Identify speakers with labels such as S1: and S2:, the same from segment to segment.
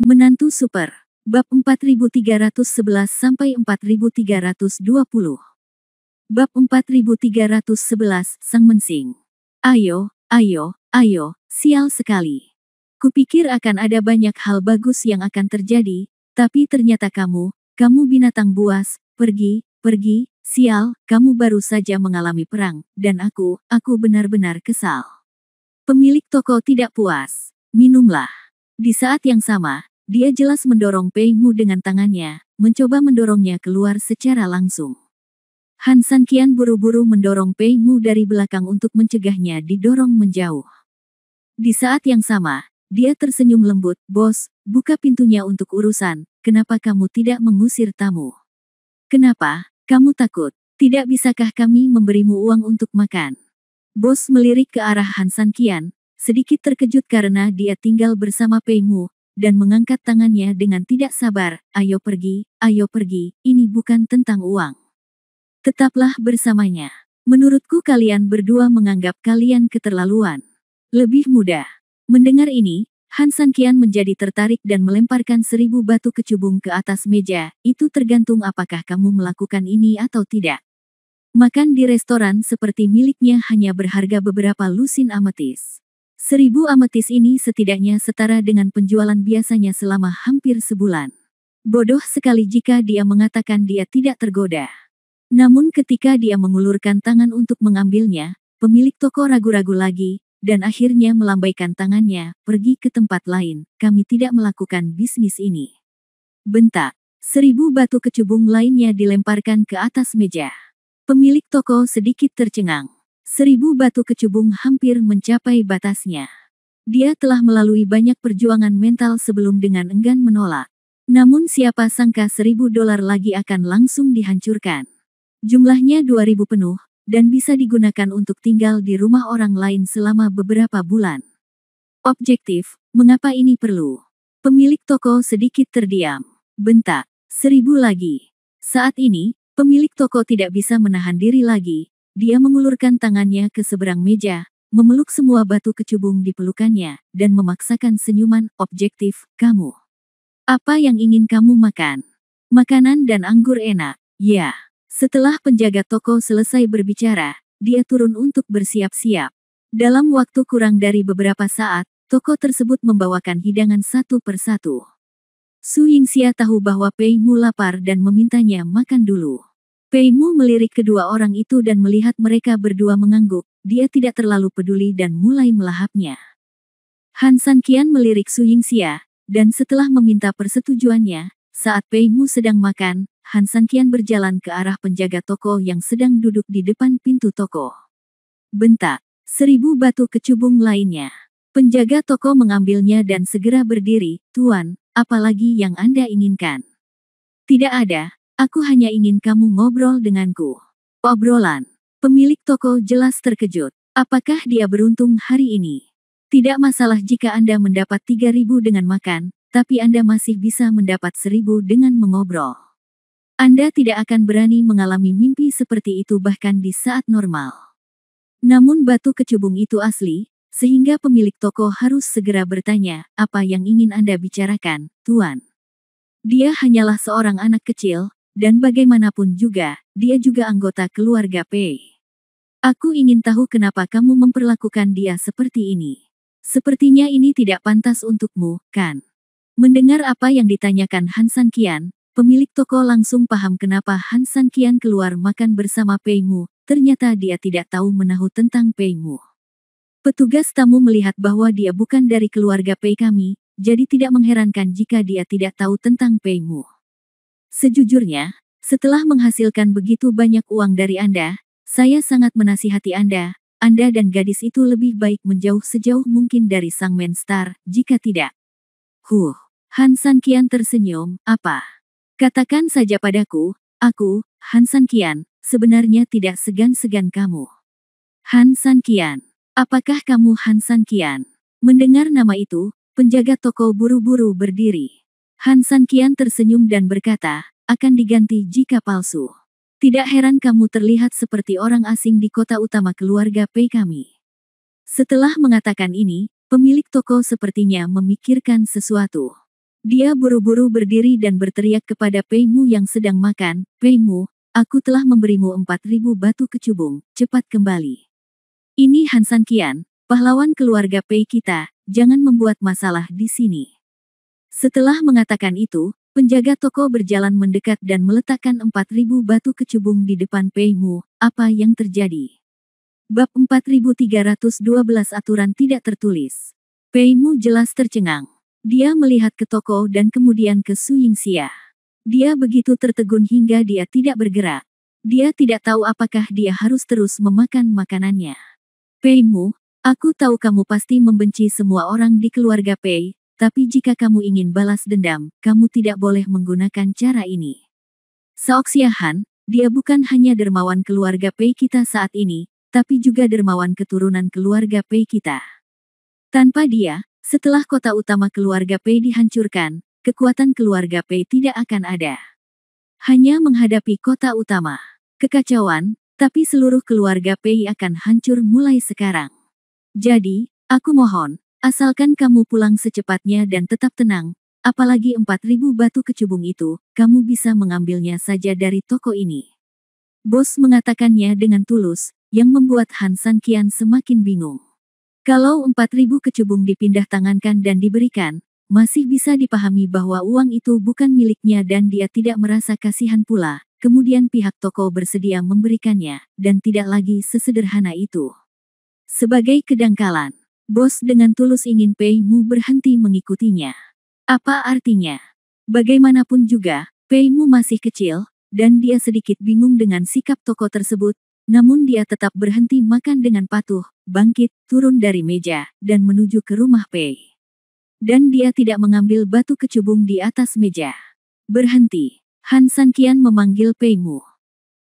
S1: Menantu Super. Bab 4311-4320. Bab 4311, Sang Mensing. Ayo, ayo, ayo, sial sekali. Kupikir akan ada banyak hal bagus yang akan terjadi, tapi ternyata kamu binatang buas, pergi, sial, kamu baru saja mengalami perang, dan aku benar-benar kesal. Pemilik toko tidak puas. Minumlah. Di saat yang sama, dia jelas mendorong Pei Mu dengan tangannya, mencoba mendorongnya keluar secara langsung. Han San Qian buru-buru mendorong Pei Mu dari belakang untuk mencegahnya didorong menjauh. Di saat yang sama, dia tersenyum lembut, "Bos, buka pintunya untuk urusan, kenapa kamu tidak mengusir tamu? Kenapa, kamu takut? Tidak bisakah kami memberimu uang untuk makan?" Bos melirik ke arah Han San Qian, sedikit terkejut karena dia tinggal bersama Pei Mu, dan mengangkat tangannya dengan tidak sabar, ayo pergi, ini bukan tentang uang. Tetaplah bersamanya. Menurutku kalian berdua menganggap kalian keterlaluan. Lebih mudah. Mendengar ini, Han San Qian menjadi tertarik dan melemparkan 1000 batu kecubung ke atas meja, itu tergantung apakah kamu melakukan ini atau tidak. Makan di restoran seperti miliknya hanya berharga beberapa lusin ametis. 1000 ametis ini setidaknya setara dengan penjualan biasanya selama hampir sebulan. Bodoh sekali jika dia mengatakan dia tidak tergoda. Namun ketika dia mengulurkan tangan untuk mengambilnya, pemilik toko ragu-ragu lagi, dan akhirnya melambaikan tangannya, pergi ke tempat lain, kami tidak melakukan bisnis ini. Bentak. 1000 batu kecubung lainnya dilemparkan ke atas meja. Pemilik toko sedikit tercengang. 1000 batu kecubung hampir mencapai batasnya. Dia telah melalui banyak perjuangan mental sebelum dengan enggan menolak. Namun siapa sangka 1000 dolar lagi akan langsung dihancurkan. Jumlahnya 2000 penuh, dan bisa digunakan untuk tinggal di rumah orang lain selama beberapa bulan. Objektif, mengapa ini perlu? Pemilik toko sedikit terdiam. Bentak, 1000 lagi. Saat ini, pemilik toko tidak bisa menahan diri lagi. Dia mengulurkan tangannya ke seberang meja, memeluk semua batu kecubung di pelukannya, dan memaksakan senyuman. Objektif, kamu. Apa yang ingin kamu makan? Makanan dan anggur enak, ya. Setelah penjaga toko selesai berbicara, dia turun untuk bersiap-siap. Dalam waktu kurang dari beberapa saat, toko tersebut membawakan hidangan satu persatu. Su Yingxia tahu bahwa Pei Mu lapar dan memintanya makan dulu. Pei Mu melirik kedua orang itu dan melihat mereka berdua mengangguk, dia tidak terlalu peduli dan mulai melahapnya. Han San Qian melirik Su Yingxia, dan setelah meminta persetujuannya, saat Pei Mu sedang makan, Han San Qian berjalan ke arah penjaga toko yang sedang duduk di depan pintu toko. Bentak, 1000 batu kecubung lainnya. Penjaga toko mengambilnya dan segera berdiri, "Tuan, apalagi yang Anda inginkan?" "Tidak ada. Aku hanya ingin kamu ngobrol denganku." "Obrolan?" Pemilik toko jelas terkejut. Apakah dia beruntung hari ini? Tidak masalah jika Anda mendapat 3000 dengan makan, tapi Anda masih bisa mendapat 1000 dengan mengobrol. Anda tidak akan berani mengalami mimpi seperti itu bahkan di saat normal. Namun batu kecubung itu asli, sehingga pemilik toko harus segera bertanya, "Apa yang ingin Anda bicarakan, Tuan?" Dia hanyalah seorang anak kecil, dan bagaimanapun juga, dia juga anggota keluarga Pei. "Aku ingin tahu kenapa kamu memperlakukan dia seperti ini. Sepertinya ini tidak pantas untukmu, kan?" Mendengar apa yang ditanyakan Han San Qian, pemilik toko langsung paham kenapa Han San Qian keluar makan bersama Pei Mu, ternyata dia tidak tahu menahu tentang Pei Mu. "Petugas tamu melihat bahwa dia bukan dari keluarga Pei kami, jadi tidak mengherankan jika dia tidak tahu tentang Pei Mu. Sejujurnya, setelah menghasilkan begitu banyak uang dari Anda, saya sangat menasihati Anda dan gadis itu lebih baik menjauh sejauh mungkin dari Sang Menstar, jika tidak." Han San Qian tersenyum, "Apa? Katakan saja padaku, aku, Han San Qian, sebenarnya tidak segan-segan kamu." "Han San Qian. Apakah kamu Han San Qian?" Mendengar nama itu, penjaga toko buru-buru berdiri. Han San Qian tersenyum dan berkata, "Akan diganti jika palsu. Tidak heran kamu terlihat seperti orang asing di kota utama keluarga Pei kami." Setelah mengatakan ini, pemilik toko sepertinya memikirkan sesuatu. Dia buru-buru berdiri dan berteriak kepada Pei Mu yang sedang makan, "Pei Mu, aku telah memberimu 4.000 batu kecubung, cepat kembali. Ini Han San Qian, pahlawan keluarga Pei kita, jangan membuat masalah di sini." Setelah mengatakan itu, penjaga toko berjalan mendekat dan meletakkan 4.000 batu kecubung di depan Pei Mu. Apa yang terjadi? Bab 4312 aturan tidak tertulis. Pei Mu jelas tercengang. Dia melihat ke toko dan kemudian ke Su Yingxia. Dia begitu tertegun hingga dia tidak bergerak. Dia tidak tahu apakah dia harus terus memakan makanannya. "Pei Mu, aku tahu kamu pasti membenci semua orang di keluarga Pei, tapi jika kamu ingin balas dendam, kamu tidak boleh menggunakan cara ini. Saok Xiahan, dia bukan hanya dermawan keluarga Pei kita saat ini, tapi juga dermawan keturunan keluarga Pei kita. Tanpa dia, setelah kota utama keluarga Pei dihancurkan, kekuatan keluarga Pei tidak akan ada. Hanya menghadapi kota utama. Kekacauan, tapi seluruh keluarga Pei akan hancur mulai sekarang. Jadi, aku mohon, asalkan kamu pulang secepatnya dan tetap tenang, apalagi 4.000 batu kecubung itu, kamu bisa mengambilnya saja dari toko ini." Bos mengatakannya dengan tulus, yang membuat Han San Qian semakin bingung. Kalau 4.000 kecubung dipindah tangankan dan diberikan, masih bisa dipahami bahwa uang itu bukan miliknya dan dia tidak merasa kasihan pula. Kemudian pihak toko bersedia memberikannya, dan tidak lagi sesederhana itu. Sebagai kedangkalan, bos dengan tulus ingin Pei Mu berhenti mengikutinya. Apa artinya? Bagaimanapun juga, Pei Mu masih kecil, dan dia sedikit bingung dengan sikap toko tersebut, namun dia tetap berhenti makan dengan patuh, bangkit, turun dari meja, dan menuju ke rumah Pei. Dan dia tidak mengambil batu kecubung di atas meja. "Berhenti." Han San Qian memanggil Pei Mu.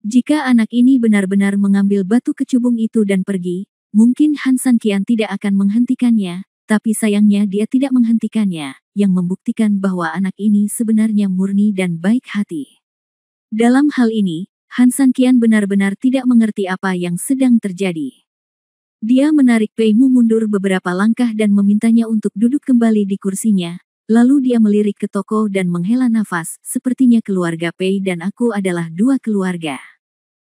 S1: Jika anak ini benar-benar mengambil batu kecubung itu dan pergi, mungkin Han San Qian tidak akan menghentikannya, tapi sayangnya dia tidak menghentikannya, yang membuktikan bahwa anak ini sebenarnya murni dan baik hati. Dalam hal ini, Han San Qian benar-benar tidak mengerti apa yang sedang terjadi. Dia menarik Pei Mu mundur beberapa langkah dan memintanya untuk duduk kembali di kursinya, lalu dia melirik ke toko dan menghela nafas, "Sepertinya keluarga Pei dan aku adalah dua keluarga.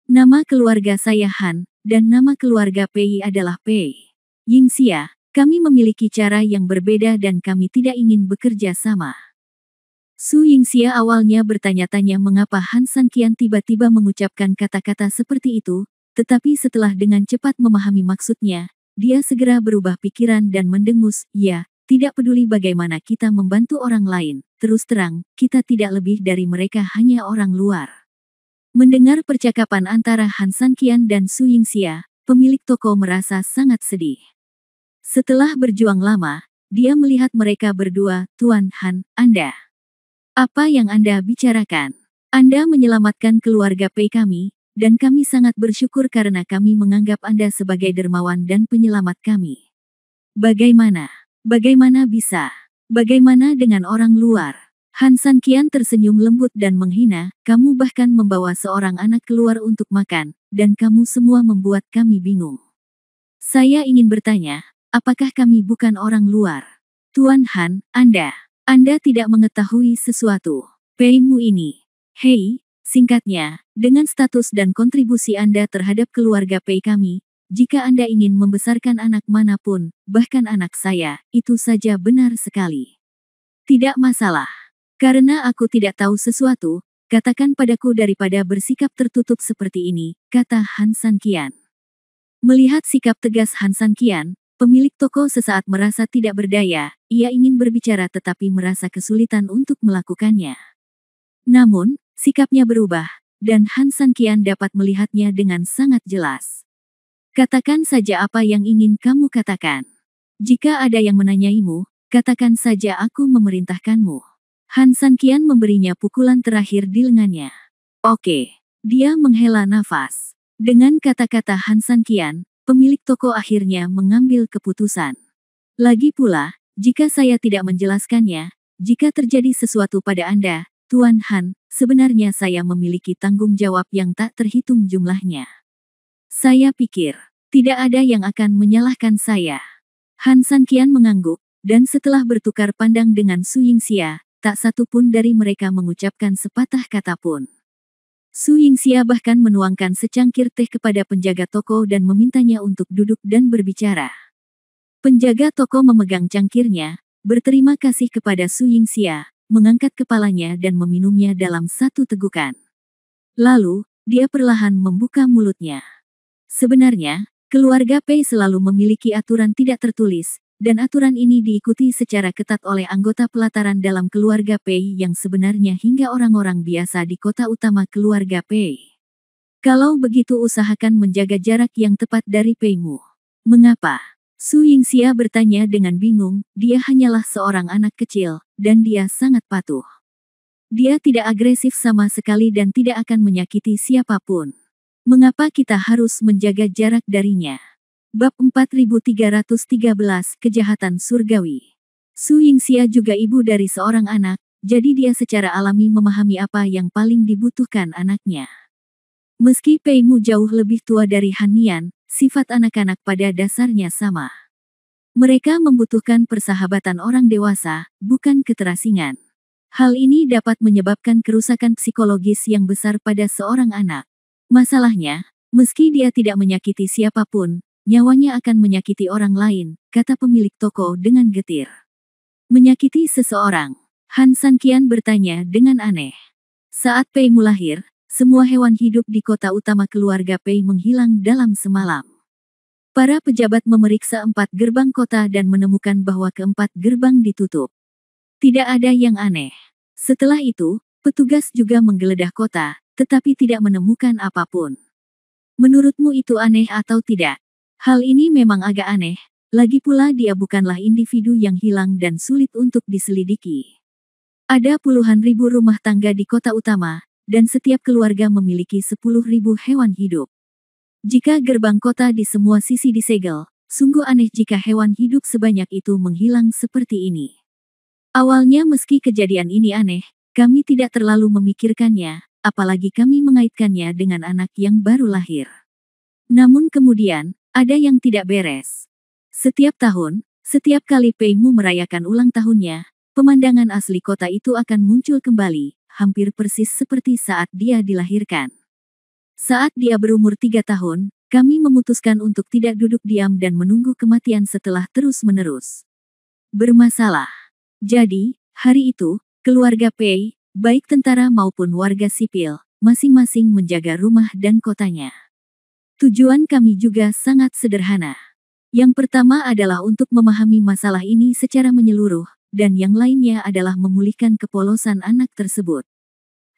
S1: Nama keluarga saya Han, dan nama keluarga Pei adalah Pei. Yingxia, kami memiliki cara yang berbeda dan kami tidak ingin bekerja sama." Su Yingxia awalnya bertanya-tanya mengapa Han San Qian tiba-tiba mengucapkan kata-kata seperti itu, tetapi setelah dengan cepat memahami maksudnya, dia segera berubah pikiran dan mendengus, "Ya, tidak peduli bagaimana kita membantu orang lain, terus terang, kita tidak lebih dari mereka hanya orang luar." Mendengar percakapan antara Han San Qian dan Su Yingxia, pemilik toko merasa sangat sedih. Setelah berjuang lama, dia melihat mereka berdua, "Tuan Han, Anda. Apa yang Anda bicarakan? Anda menyelamatkan keluarga Pei kami, dan kami sangat bersyukur karena kami menganggap Anda sebagai dermawan dan penyelamat kami. Bagaimana? Bagaimana bisa? Bagaimana dengan orang luar?" Han San Qian tersenyum lembut dan menghina, "Kamu bahkan membawa seorang anak keluar untuk makan, dan kamu semua membuat kami bingung. Saya ingin bertanya, apakah kami bukan orang luar? Tuan Han, Anda tidak mengetahui sesuatu. Pei Mu ini. Hei, singkatnya, dengan status dan kontribusi Anda terhadap keluarga Pei kami, jika Anda ingin membesarkan anak manapun, bahkan anak saya, itu saja benar sekali. Tidak masalah. Karena aku tidak tahu sesuatu, katakan padaku daripada bersikap tertutup seperti ini, kata Han San Qian. Melihat sikap tegas Han San Qian, pemilik toko sesaat merasa tidak berdaya, ia ingin berbicara tetapi merasa kesulitan untuk melakukannya. Namun, sikapnya berubah, dan Han San Qian dapat melihatnya dengan sangat jelas. "Katakan saja apa yang ingin kamu katakan. Jika ada yang menanyaimu, katakan saja aku memerintahkanmu." Han San Qian memberinya pukulan terakhir di lengannya. "Oke." Dia menghela nafas. Dengan kata-kata Han San Qian, pemilik toko akhirnya mengambil keputusan. "Lagi pula, jika saya tidak menjelaskannya, jika terjadi sesuatu pada Anda, Tuan Han, sebenarnya saya memiliki tanggung jawab yang tak terhitung jumlahnya. Saya pikir, tidak ada yang akan menyalahkan saya." Han San Qian mengangguk, dan setelah bertukar pandang dengan Su Yingxia, tak satu pun dari mereka mengucapkan sepatah kata pun. Su Yingxia bahkan menuangkan secangkir teh kepada penjaga toko dan memintanya untuk duduk dan berbicara. Penjaga toko memegang cangkirnya, berterima kasih kepada Su Yingxia, mengangkat kepalanya dan meminumnya dalam satu tegukan. Lalu, dia perlahan membuka mulutnya. Sebenarnya, keluarga Pei selalu memiliki aturan tidak tertulis, dan aturan ini diikuti secara ketat oleh anggota pelataran dalam keluarga Pei yang sebenarnya hingga orang-orang biasa di kota utama keluarga Pei. Kalau begitu usahakan menjaga jarak yang tepat dari Peimu. Mengapa? Su Yingxia bertanya dengan bingung, dia hanyalah seorang anak kecil, dan dia sangat patuh. Dia tidak agresif sama sekali dan tidak akan menyakiti siapapun. Mengapa kita harus menjaga jarak darinya? Bab 4313 Kejahatan Surgawi. Su Yingxia juga ibu dari seorang anak, jadi dia secara alami memahami apa yang paling dibutuhkan anaknya. Meski Peimu jauh lebih tua dari Han Nian, sifat anak-anak pada dasarnya sama. Mereka membutuhkan persahabatan orang dewasa, bukan keterasingan. Hal ini dapat menyebabkan kerusakan psikologis yang besar pada seorang anak. Masalahnya, meski dia tidak menyakiti siapapun, nyawanya akan menyakiti orang lain, kata pemilik toko dengan getir. Menyakiti seseorang? Han Sanqian bertanya dengan aneh. Saat Peimu lahir, semua hewan hidup di kota utama keluarga Pei menghilang dalam semalam. Para pejabat memeriksa 4 gerbang kota dan menemukan bahwa keempat gerbang ditutup. Tidak ada yang aneh. Setelah itu, petugas juga menggeledah kota, tetapi tidak menemukan apapun. Menurutmu itu aneh atau tidak? Hal ini memang agak aneh, lagi pula dia bukanlah individu yang hilang dan sulit untuk diselidiki. Ada puluhan ribu rumah tangga di kota utama, dan setiap keluarga memiliki 10.000 hewan hidup. Jika gerbang kota di semua sisi disegel, sungguh aneh jika hewan hidup sebanyak itu menghilang seperti ini. Awalnya meski kejadian ini aneh, kami tidak terlalu memikirkannya, apalagi kami mengaitkannya dengan anak yang baru lahir. Namun kemudian, ada yang tidak beres. Setiap tahun, setiap kali Peimu merayakan ulang tahunnya, pemandangan asli kota itu akan muncul kembali, hampir persis seperti saat dia dilahirkan. Saat dia berumur 3 tahun, kami memutuskan untuk tidak duduk diam dan menunggu kematian setelah terus-menerus bermasalah. Jadi, hari itu, keluarga Pei, baik tentara maupun warga sipil, masing-masing menjaga rumah dan kotanya. Tujuan kami juga sangat sederhana. Yang pertama adalah untuk memahami masalah ini secara menyeluruh, dan yang lainnya adalah memulihkan kepolosan anak tersebut.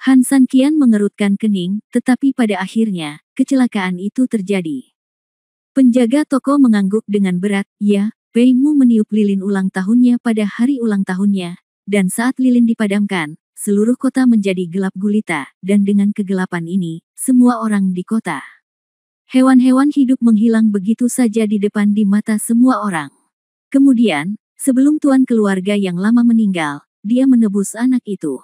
S1: Han Sanqian mengerutkan kening, tetapi pada akhirnya, kecelakaan itu terjadi. Penjaga toko mengangguk dengan berat, ya, Peimu meniup lilin ulang tahunnya pada hari ulang tahunnya, dan saat lilin dipadamkan, seluruh kota menjadi gelap gulita, dan dengan kegelapan ini, semua orang di kota. Hewan-hewan hidup menghilang begitu saja di depan di mata semua orang. Kemudian, sebelum tuan keluarga yang lama meninggal, dia menebus anak itu.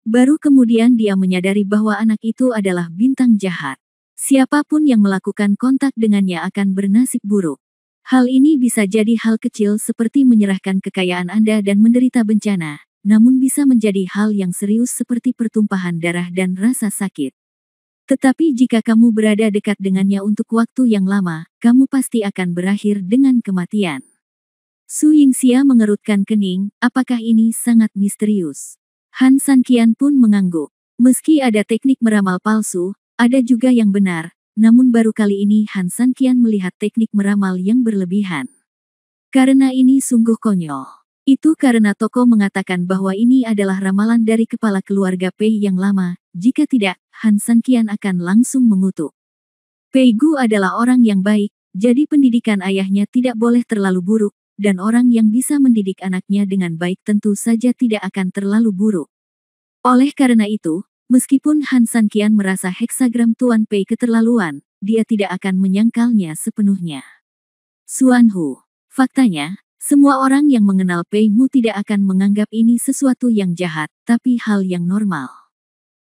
S1: Baru kemudian dia menyadari bahwa anak itu adalah bintang jahat. Siapapun yang melakukan kontak dengannya akan bernasib buruk. Hal ini bisa jadi hal kecil seperti menyerahkan kekayaan Anda dan menderita bencana, namun bisa menjadi hal yang serius seperti pertumpahan darah dan rasa sakit. Tetapi jika kamu berada dekat dengannya untuk waktu yang lama, kamu pasti akan berakhir dengan kematian. Su Yingxia mengerutkan kening, apakah ini sangat misterius? Han Sanqian pun mengangguk. Meski ada teknik meramal palsu, ada juga yang benar, namun baru kali ini Han Sanqian melihat teknik meramal yang berlebihan. Karena ini sungguh konyol. Itu karena toko mengatakan bahwa ini adalah ramalan dari kepala keluarga Pei yang lama, jika tidak, Han Sanqian akan langsung mengutuk. Pei Gu adalah orang yang baik, jadi pendidikan ayahnya tidak boleh terlalu buruk, dan orang yang bisa mendidik anaknya dengan baik tentu saja tidak akan terlalu buruk. Oleh karena itu, meskipun Han Sanqian merasa heksagram Tuan Pei keterlaluan, dia tidak akan menyangkalnya sepenuhnya. Xuan Hu. Faktanya, semua orang yang mengenal Peimu tidak akan menganggap ini sesuatu yang jahat, tapi hal yang normal.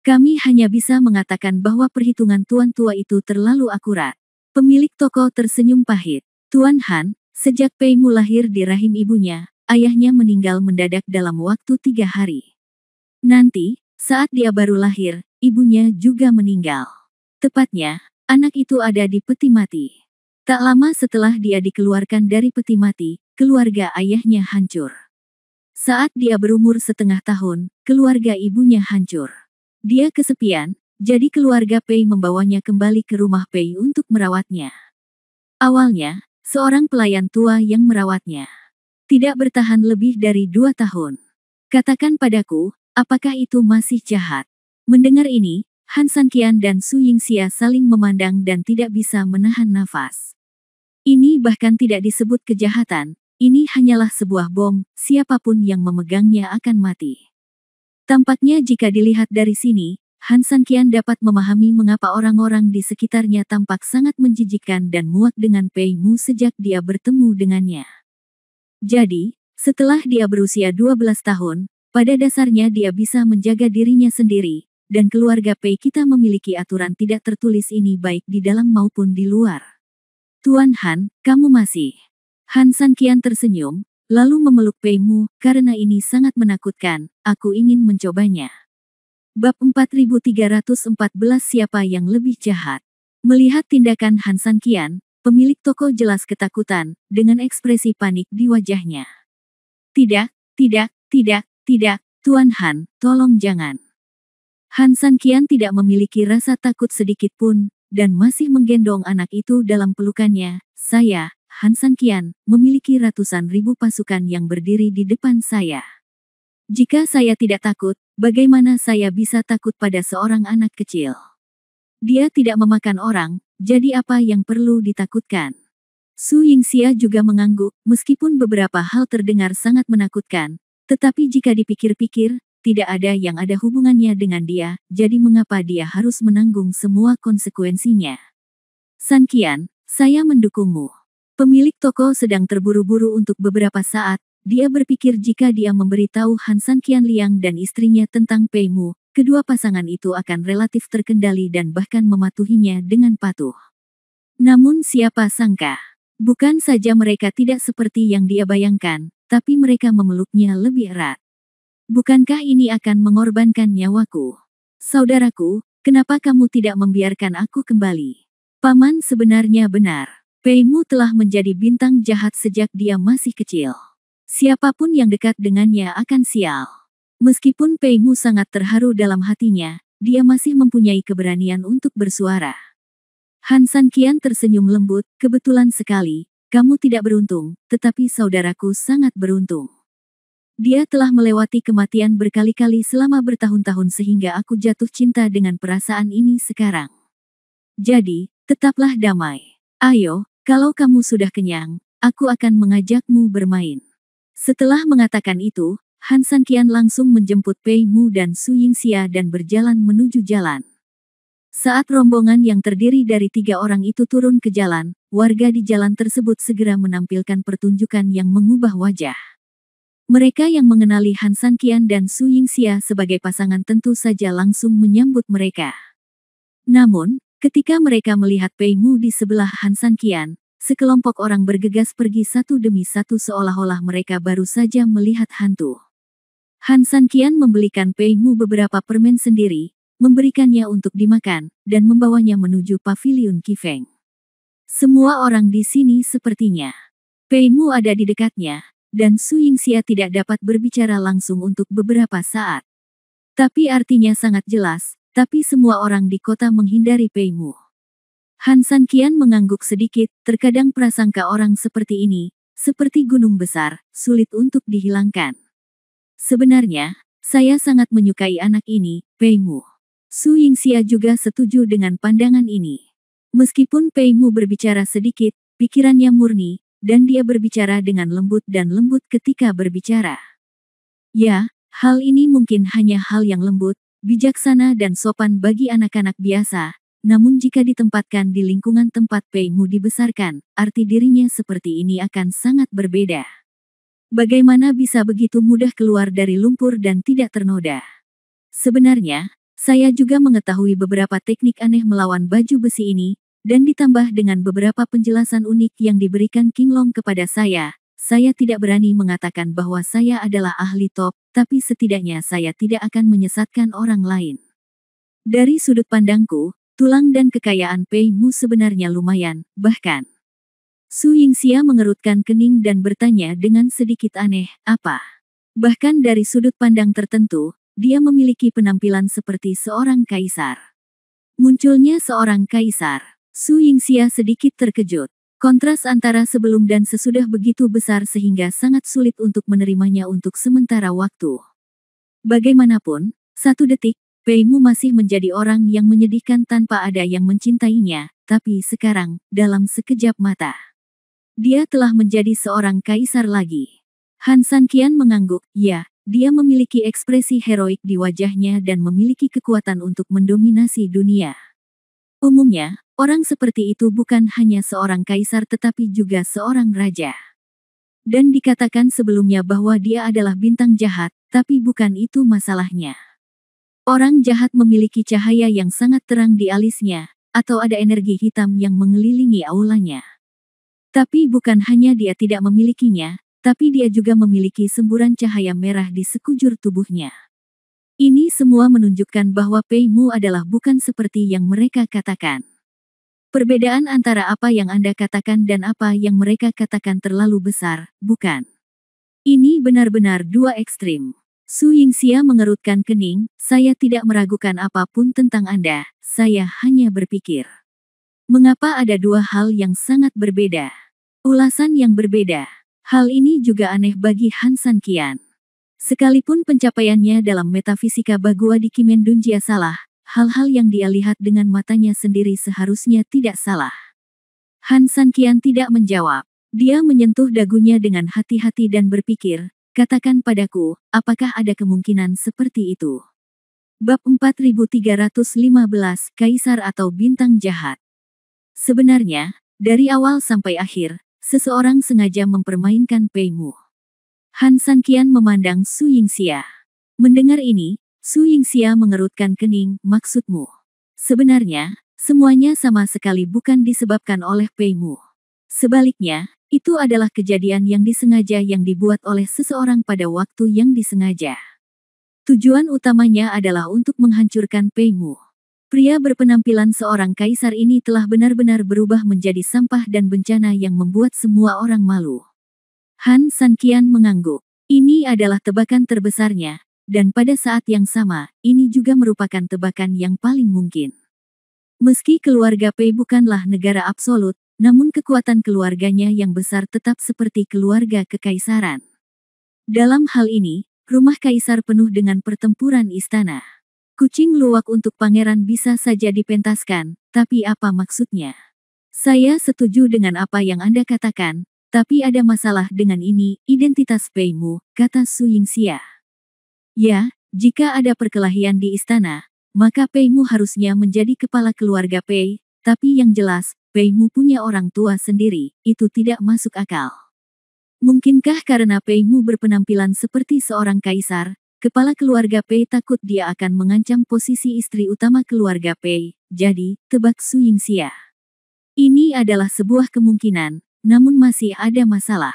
S1: Kami hanya bisa mengatakan bahwa perhitungan tuan tua itu terlalu akurat. Pemilik toko tersenyum pahit. Tuan Han, sejak Peimu lahir di rahim ibunya, ayahnya meninggal mendadak dalam waktu 3 hari. Nanti, saat dia baru lahir, ibunya juga meninggal. Tepatnya, anak itu ada di peti mati. Tak lama setelah dia dikeluarkan dari peti mati, keluarga ayahnya hancur. Saat dia berumur setengah tahun, keluarga ibunya hancur. Dia kesepian, jadi keluarga Pei membawanya kembali ke rumah Pei untuk merawatnya. Awalnya, seorang pelayan tua yang merawatnya. Tidak bertahan lebih dari 2 tahun. Katakan padaku, apakah itu masih jahat? Mendengar ini, Han Sanqian dan Su Yingxia saling memandang dan tidak bisa menahan nafas. Ini bahkan tidak disebut kejahatan, ini hanyalah sebuah bom, siapapun yang memegangnya akan mati. Tampaknya jika dilihat dari sini, Han Sanqian dapat memahami mengapa orang-orang di sekitarnya tampak sangat menjijikkan dan muak dengan Pei Mu sejak dia bertemu dengannya. Jadi, setelah dia berusia 12 tahun, pada dasarnya dia bisa menjaga dirinya sendiri, dan keluarga Pei kita memiliki aturan tidak tertulis ini baik di dalam maupun di luar. Tuan Han, kamu masih. Han Sanqian tersenyum, lalu memeluk Pei Mu, karena ini sangat menakutkan, aku ingin mencobanya. Bab 4314 Siapa yang lebih jahat? Melihat tindakan Han Sanqian, pemilik toko jelas ketakutan, dengan ekspresi panik di wajahnya. Tidak, Tuan Han, tolong jangan. Han Sanqian tidak memiliki rasa takut sedikit pun, dan masih menggendong anak itu dalam pelukannya. Saya, Han Sanqian, memiliki ratusan ribu pasukan yang berdiri di depan saya. Jika saya tidak takut, bagaimana saya bisa takut pada seorang anak kecil? Dia tidak memakan orang, jadi apa yang perlu ditakutkan? Su Yingxia juga mengangguk, meskipun beberapa hal terdengar sangat menakutkan, tetapi jika dipikir-pikir, tidak ada yang ada hubungannya dengan dia, jadi mengapa dia harus menanggung semua konsekuensinya? Sanqian, saya mendukungmu. Pemilik toko sedang terburu-buru untuk beberapa saat. Dia berpikir jika dia memberitahu Han Sanqian Liang dan istrinya tentang Pei Mu, kedua pasangan itu akan relatif terkendali dan bahkan mematuhinya dengan patuh. Namun siapa sangka, bukan saja mereka tidak seperti yang dia bayangkan, tapi mereka memeluknya lebih erat. Bukankah ini akan mengorbankan nyawaku? Saudaraku, kenapa kamu tidak membiarkan aku kembali? Paman sebenarnya benar. Pei Mu telah menjadi bintang jahat sejak dia masih kecil. Siapapun yang dekat dengannya akan sial. Meskipun Pei Mu sangat terharu dalam hatinya, dia masih mempunyai keberanian untuk bersuara. Han Sanqian tersenyum lembut, kebetulan sekali, kamu tidak beruntung, tetapi saudaraku sangat beruntung. Dia telah melewati kematian berkali-kali selama bertahun-tahun sehingga aku jatuh cinta dengan perasaan ini sekarang. Jadi, tetaplah damai. Ayo, kalau kamu sudah kenyang, aku akan mengajakmu bermain. Setelah mengatakan itu, Han Sanqian langsung menjemput Pei Mu dan Su Yingxia dan berjalan menuju jalan. Saat rombongan yang terdiri dari 3 orang itu turun ke jalan, warga di jalan tersebut segera menampilkan pertunjukan yang mengubah wajah. Mereka yang mengenali Han Sanqian dan Su Yingxia sebagai pasangan tentu saja langsung menyambut mereka. Namun, ketika mereka melihat Pei Mu di sebelah Han Sanqian, sekelompok orang bergegas pergi satu demi satu seolah-olah mereka baru saja melihat hantu. Han Sanqian membelikan Pei Mu beberapa permen sendiri, memberikannya untuk dimakan, dan membawanya menuju paviliun Qifeng. Semua orang di sini sepertinya. Pei Mu ada di dekatnya, dan Su Yingxia tidak dapat berbicara langsung untuk beberapa saat. Tapi artinya sangat jelas, tapi semua orang di kota menghindari Pei Mu. Han Sanqian mengangguk sedikit, terkadang prasangka orang seperti ini, seperti gunung besar, sulit untuk dihilangkan. Sebenarnya, saya sangat menyukai anak ini, Pei Mu. Su Yingxia juga setuju dengan pandangan ini. Meskipun Pei Mu berbicara sedikit, pikirannya murni, dan dia berbicara dengan lembut dan lembut ketika berbicara. Ya, hal ini mungkin hanya hal yang lembut, bijaksana dan sopan bagi anak-anak biasa. Namun jika ditempatkan di lingkungan tempat Pei Mu dibesarkan, arti dirinya seperti ini akan sangat berbeda. Bagaimana bisa begitu mudah keluar dari lumpur dan tidak ternoda? Sebenarnya, saya juga mengetahui beberapa teknik aneh melawan baju besi ini, dan ditambah dengan beberapa penjelasan unik yang diberikan King Long kepada saya saya tidak berani mengatakan bahwa saya adalah ahli top, tapi setidaknya saya tidak akan menyesatkan orang lain. Dari sudut pandangku, tulang dan kekayaan Pei Mu sebenarnya lumayan, bahkan. Su Yingxia mengerutkan kening dan bertanya dengan sedikit aneh, apa? Bahkan dari sudut pandang tertentu, dia memiliki penampilan seperti seorang kaisar. Munculnya seorang kaisar. Su Yingxia sedikit terkejut. Kontras antara sebelum dan sesudah begitu besar sehingga sangat sulit untuk menerimanya untuk sementara waktu. Bagaimanapun, satu detik, Pei Mu masih menjadi orang yang menyedihkan tanpa ada yang mencintainya, tapi sekarang, dalam sekejap mata, dia telah menjadi seorang kaisar lagi. Han Sanqian mengangguk, ya, dia memiliki ekspresi heroik di wajahnya dan memiliki kekuatan untuk mendominasi dunia. Umumnya, orang seperti itu bukan hanya seorang kaisar tetapi juga seorang raja. Dan dikatakan sebelumnya bahwa dia adalah bintang jahat, tapi bukan itu masalahnya. Orang jahat memiliki cahaya yang sangat terang di alisnya, atau ada energi hitam yang mengelilingi aulanya. Tapi bukan hanya dia tidak memilikinya, tapi dia juga memiliki semburan cahaya merah di sekujur tubuhnya. Ini semua menunjukkan bahwa Pei Mu adalah bukan seperti yang mereka katakan. Perbedaan antara apa yang Anda katakan dan apa yang mereka katakan terlalu besar, bukan? Ini benar-benar dua ekstrim. Su Yingxia mengerutkan kening, saya tidak meragukan apapun tentang Anda, saya hanya berpikir. Mengapa ada dua hal yang sangat berbeda? Ulasan yang berbeda. Hal ini juga aneh bagi Han Sanqian. Sekalipun pencapaiannya dalam metafisika Bagua di Kimendunjia salah, hal-hal yang dia lihat dengan matanya sendiri seharusnya tidak salah. Han Sanqian tidak menjawab. Dia menyentuh dagunya dengan hati-hati dan berpikir, katakan padaku, apakah ada kemungkinan seperti itu? Bab 4315, Kaisar atau Bintang Jahat. Sebenarnya, dari awal sampai akhir, seseorang sengaja mempermainkan Pei Mu. Han Sanqian memandang Su Yingxia. Mendengar ini, Su Yingxia mengerutkan kening, maksudmu? Sebenarnya, semuanya sama sekali bukan disebabkan oleh Pei Mu. Sebaliknya, itu adalah kejadian yang disengaja yang dibuat oleh seseorang pada waktu yang disengaja. Tujuan utamanya adalah untuk menghancurkan Pei Mu. Pria berpenampilan seorang kaisar ini telah benar-benar berubah menjadi sampah dan bencana yang membuat semua orang malu. Han Sanqian mengangguk. Ini adalah tebakan terbesarnya, dan pada saat yang sama, ini juga merupakan tebakan yang paling mungkin. Meski keluarga Pei bukanlah negara absolut, namun kekuatan keluarganya yang besar tetap seperti keluarga kekaisaran. Dalam hal ini, rumah kaisar penuh dengan pertempuran istana. Kucing luwak untuk pangeran bisa saja dipentaskan, tapi apa maksudnya? Saya setuju dengan apa yang Anda katakan, tapi ada masalah dengan ini, identitas Pei Mu, kata Su Yingxia. Ya, jika ada perkelahian di istana, maka Pei Mu harusnya menjadi kepala keluarga Pei, tapi yang jelas, Pei Mu punya orang tua sendiri, itu tidak masuk akal. Mungkinkah karena Pei Mu berpenampilan seperti seorang kaisar, kepala keluarga Pei takut dia akan mengancam posisi istri utama keluarga Pei, jadi, tebak Su Yingxia. Ini adalah sebuah kemungkinan, namun masih ada masalah.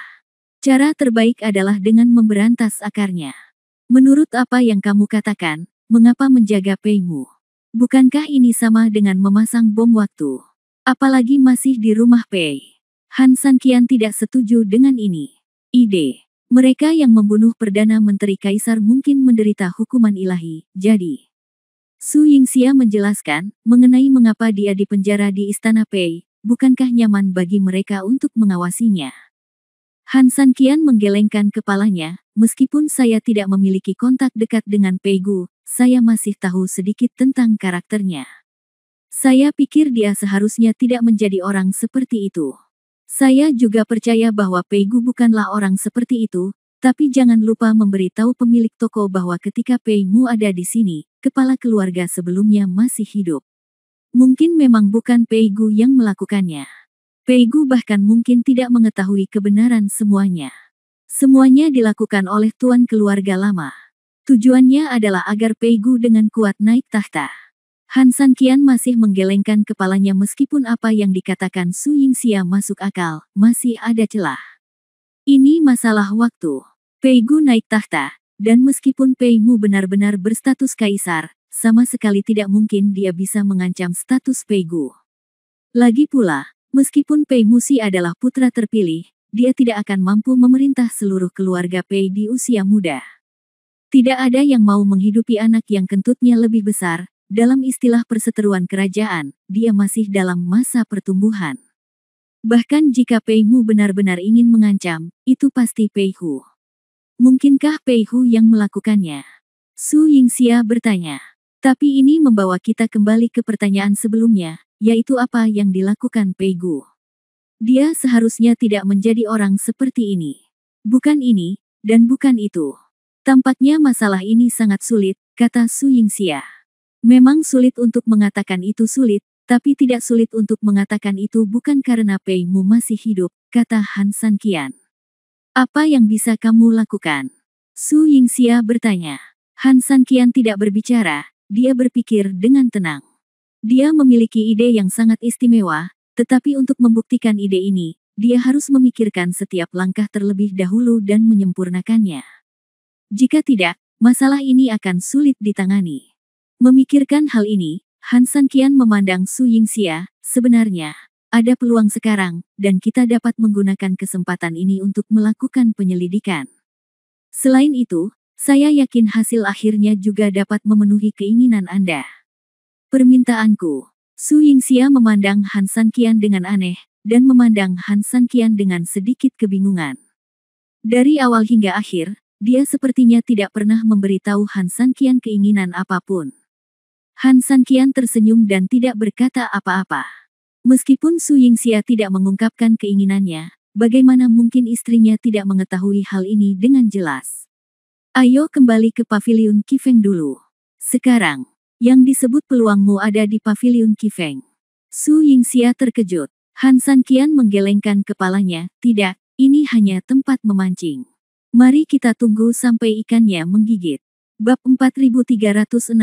S1: Cara terbaik adalah dengan memberantas akarnya. Menurut apa yang kamu katakan, mengapa menjaga Pei Mu? Bukankah ini sama dengan memasang bom waktu? Apalagi masih di rumah Pei. Han Sanqian tidak setuju dengan ini. Ide. Mereka yang membunuh Perdana Menteri Kaisar mungkin menderita hukuman ilahi, jadi. Su Yingxia menjelaskan, mengenai mengapa dia dipenjara di Istana Pei, bukankah nyaman bagi mereka untuk mengawasinya? Han Sanqian menggelengkan kepalanya, meskipun saya tidak memiliki kontak dekat dengan Pei Gu, saya masih tahu sedikit tentang karakternya. Saya pikir dia seharusnya tidak menjadi orang seperti itu. Saya juga percaya bahwa Pei Gu bukanlah orang seperti itu, tapi jangan lupa memberitahu pemilik toko bahwa ketika Pei Mu ada di sini, kepala keluarga sebelumnya masih hidup. Mungkin memang bukan Pei Gu yang melakukannya. Pei Gu bahkan mungkin tidak mengetahui kebenaran semuanya. Semuanya dilakukan oleh tuan keluarga lama. Tujuannya adalah agar Pei Gu dengan kuat naik tahta. Han Sanqian masih menggelengkan kepalanya meskipun apa yang dikatakan Su Yingxia masuk akal, masih ada celah. Ini masalah waktu. Pei Gu naik tahta, dan meskipun Pei Mu benar-benar berstatus kaisar, sama sekali tidak mungkin dia bisa mengancam status Pei Gu. Lagi pula, meskipun Pei Musi adalah putra terpilih, dia tidak akan mampu memerintah seluruh keluarga Pei di usia muda. Tidak ada yang mau menghidupi anak yang kentutnya lebih besar. Dalam istilah perseteruan kerajaan, dia masih dalam masa pertumbuhan. Bahkan jika Pei Mu benar-benar ingin mengancam, itu pasti Pei Hu. Mungkinkah Pei Hu yang melakukannya? Su Yingxia bertanya. Tapi ini membawa kita kembali ke pertanyaan sebelumnya, yaitu apa yang dilakukan Pei Gu. Dia seharusnya tidak menjadi orang seperti ini. Bukan ini, dan bukan itu. Tampaknya masalah ini sangat sulit, kata Su Yingxia. Memang sulit untuk mengatakan itu sulit, tapi tidak sulit untuk mengatakan itu bukan karena Pei Mu masih hidup, kata Han Sanqian. Apa yang bisa kamu lakukan? Su Yingxia bertanya. Han Sanqian tidak berbicara, dia berpikir dengan tenang. Dia memiliki ide yang sangat istimewa, tetapi untuk membuktikan ide ini, dia harus memikirkan setiap langkah terlebih dahulu dan menyempurnakannya. Jika tidak, masalah ini akan sulit ditangani. Memikirkan hal ini, Han Sanqian memandang Su Yingxia, sebenarnya, ada peluang sekarang, dan kita dapat menggunakan kesempatan ini untuk melakukan penyelidikan. Selain itu, saya yakin hasil akhirnya juga dapat memenuhi keinginan Anda. Permintaanku. Su Yingxia memandang Han Sanqian dengan aneh, dan memandang Han Sanqian dengan sedikit kebingungan. Dari awal hingga akhir, dia sepertinya tidak pernah memberitahu Han Sanqian keinginan apapun. Han Sanqian tersenyum dan tidak berkata apa-apa. Meskipun Su Yingxia tidak mengungkapkan keinginannya, bagaimana mungkin istrinya tidak mengetahui hal ini dengan jelas? Ayo kembali ke paviliun Qifeng dulu. Sekarang, yang disebut peluangmu ada di paviliun Qifeng. Su Yingxia terkejut. Han Sanqian menggelengkan kepalanya, tidak, ini hanya tempat memancing. Mari kita tunggu sampai ikannya menggigit. Bab 4316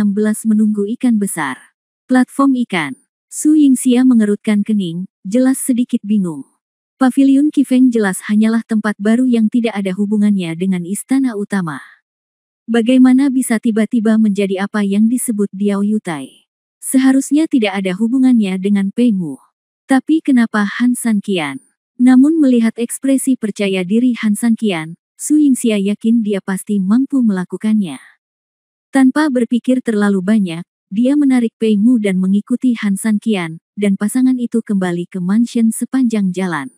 S1: menunggu ikan besar. Platform ikan. Su Yingxia mengerutkan kening, jelas sedikit bingung. Paviliun Qifeng jelas hanyalah tempat baru yang tidak ada hubungannya dengan istana utama. Bagaimana bisa tiba-tiba menjadi apa yang disebut Diao Yutai? Seharusnya tidak ada hubungannya dengan Pei Mu. Tapi kenapa Han Sanqian? Namun melihat ekspresi percaya diri Han Sanqian, Su Yingxia yakin dia pasti mampu melakukannya. Tanpa berpikir terlalu banyak, dia menarik Pei Mu dan mengikuti Han Sanqian, dan pasangan itu kembali ke mansion sepanjang jalan.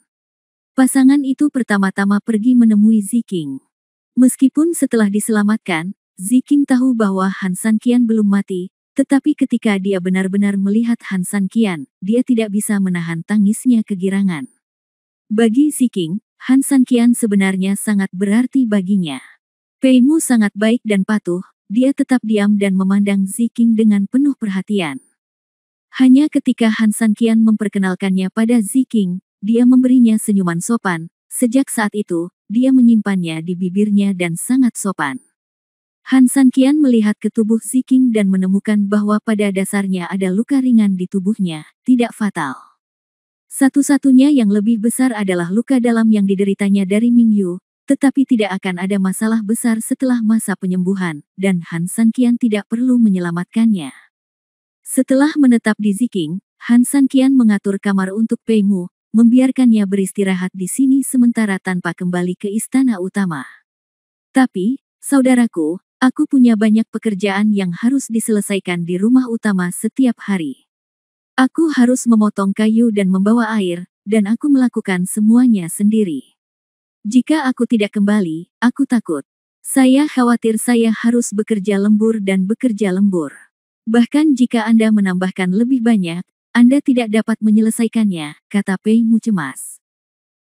S1: Pasangan itu pertama-tama pergi menemui Ziking. Meskipun setelah diselamatkan, Ziking tahu bahwa Han Sanqian belum mati, tetapi ketika dia benar-benar melihat Han Sanqian, dia tidak bisa menahan tangisnya kegirangan. Bagi Ziking, Han Sanqian sebenarnya sangat berarti baginya. Pei Mu sangat baik dan patuh. Dia tetap diam dan memandang Ziking dengan penuh perhatian. Hanya ketika Han Sanqian memperkenalkannya pada Ziking, dia memberinya senyuman sopan. Sejak saat itu, dia menyimpannya di bibirnya dan sangat sopan. Han Sanqian melihat ke tubuh Ziking dan menemukan bahwa pada dasarnya ada luka ringan di tubuhnya, tidak fatal. Satu-satunya yang lebih besar adalah luka dalam yang dideritanya dari Mingyu. Tetapi tidak akan ada masalah besar setelah masa penyembuhan, dan Han Sanqian tidak perlu menyelamatkannya. Setelah menetap di Ziking, Han Sanqian mengatur kamar untuk Pei Mu, membiarkannya beristirahat di sini sementara tanpa kembali ke istana utama. Tapi, saudaraku, aku punya banyak pekerjaan yang harus diselesaikan di rumah utama setiap hari. Aku harus memotong kayu dan membawa air, dan aku melakukan semuanya sendiri. Jika aku tidak kembali, aku takut. Saya khawatir saya harus bekerja lembur dan bekerja lembur. Bahkan jika Anda menambahkan lebih banyak, Anda tidak dapat menyelesaikannya, kata Pei Mu cemas.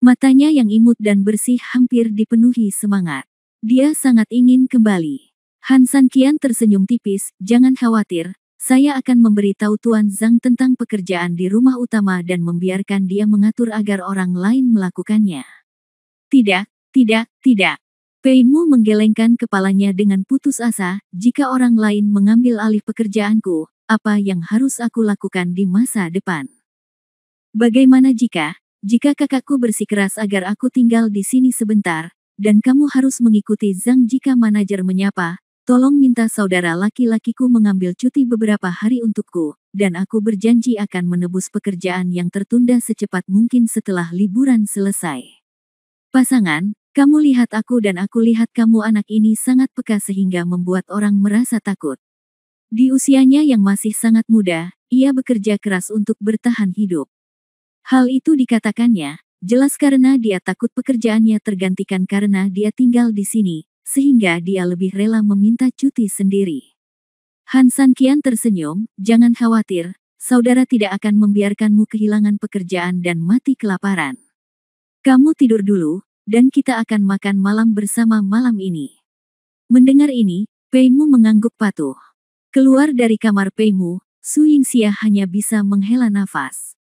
S1: Matanya yang imut dan bersih hampir dipenuhi semangat. Dia sangat ingin kembali. Han Sanqian tersenyum tipis, jangan khawatir, saya akan memberitahu Tuan Zhang tentang pekerjaan di rumah utama dan membiarkan dia mengatur agar orang lain melakukannya. Tidak, tidak, tidak. Pei Mu menggelengkan kepalanya dengan putus asa, jika orang lain mengambil alih pekerjaanku, apa yang harus aku lakukan di masa depan? Bagaimana jika jika kakakku bersikeras agar aku tinggal di sini sebentar, dan kamu harus mengikuti Zhang jika manajer menyapa, tolong minta saudara laki-lakiku mengambil cuti beberapa hari untukku, dan aku berjanji akan menebus pekerjaan yang tertunda secepat mungkin setelah liburan selesai. Pasangan, kamu lihat aku dan aku lihat kamu, anak ini sangat peka sehingga membuat orang merasa takut. Di usianya yang masih sangat muda, ia bekerja keras untuk bertahan hidup. Hal itu dikatakannya, jelas karena dia takut pekerjaannya tergantikan karena dia tinggal di sini, sehingga dia lebih rela meminta cuti sendiri. Han Sanqian tersenyum, jangan khawatir, saudara tidak akan membiarkanmu kehilangan pekerjaan dan mati kelaparan. Kamu tidur dulu, dan kita akan makan malam bersama malam ini. Mendengar ini, Pei Mu mengangguk patuh. Keluar dari kamar Pei Mu, Su Yingxia hanya bisa menghela nafas.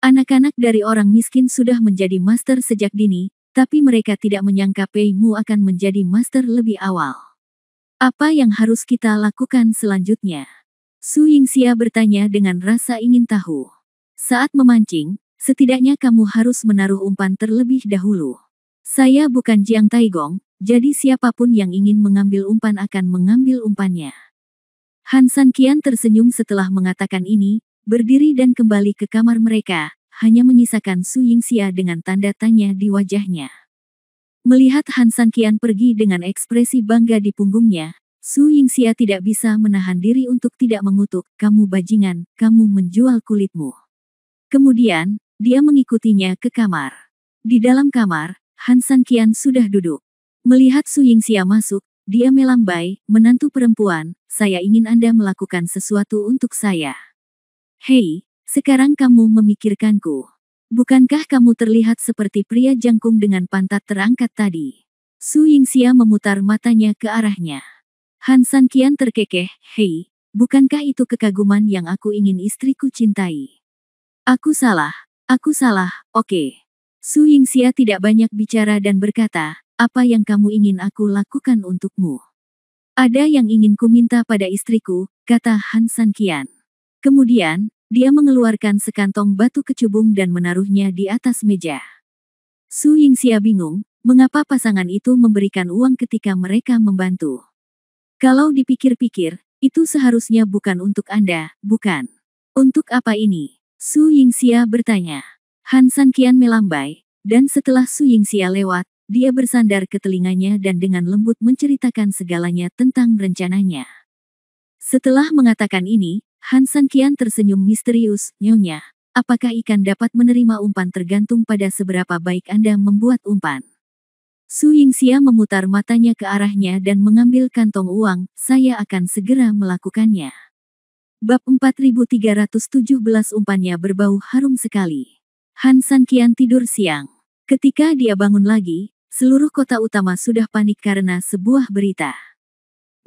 S1: Anak-anak dari orang miskin sudah menjadi master sejak dini, tapi mereka tidak menyangka Pei Mu akan menjadi master lebih awal. Apa yang harus kita lakukan selanjutnya? Su Yingxia bertanya dengan rasa ingin tahu. Saat memancing, setidaknya kamu harus menaruh umpan terlebih dahulu. Saya bukan Jiang Taigong, jadi siapapun yang ingin mengambil umpan akan mengambil umpannya. Han Sanqian tersenyum setelah mengatakan ini, berdiri dan kembali ke kamar mereka, hanya menyisakan Su Yingxia dengan tanda tanya di wajahnya. Melihat Han Sanqian pergi dengan ekspresi bangga di punggungnya, Su Yingxia tidak bisa menahan diri untuk tidak mengutuk, kamu bajingan, kamu menjual kulitmu. Kemudian, dia mengikutinya ke kamar. Di dalam kamar, Han Sanqian sudah duduk. Melihat Su Yingxia masuk, dia melambai, menantu perempuan, saya ingin Anda melakukan sesuatu untuk saya. Hei, sekarang kamu memikirkanku. Bukankah kamu terlihat seperti pria jangkung dengan pantat terangkat tadi? Su Yingxia memutar matanya ke arahnya. Han Sanqian terkekeh, hei, bukankah itu kekaguman yang aku ingin istriku cintai? Aku salah, oke. Su Yingxia tidak banyak bicara dan berkata, apa yang kamu ingin aku lakukan untukmu? Ada yang ingin ku minta pada istriku, kata Han Sanqian. Kemudian, dia mengeluarkan sekantong batu kecubung dan menaruhnya di atas meja. Su Yingxia bingung, mengapa pasangan itu memberikan uang ketika mereka membantu. Kalau dipikir-pikir, itu seharusnya bukan untuk Anda, bukan? Untuk apa ini? Su Yingxia bertanya. Han Sanqian melambai, dan setelah Su Yingxia lewat, dia bersandar ke telinganya dan dengan lembut menceritakan segalanya tentang rencananya. Setelah mengatakan ini, Han Sanqian tersenyum misterius, nyonya. Apakah ikan dapat menerima umpan tergantung pada seberapa baik Anda membuat umpan? Su Yingxia memutar matanya ke arahnya dan mengambil kantong uang, saya akan segera melakukannya. Bab 4317 umpannya berbau harum sekali. Han Sanqian tidur siang. Ketika dia bangun lagi, seluruh kota utama sudah panik karena sebuah berita.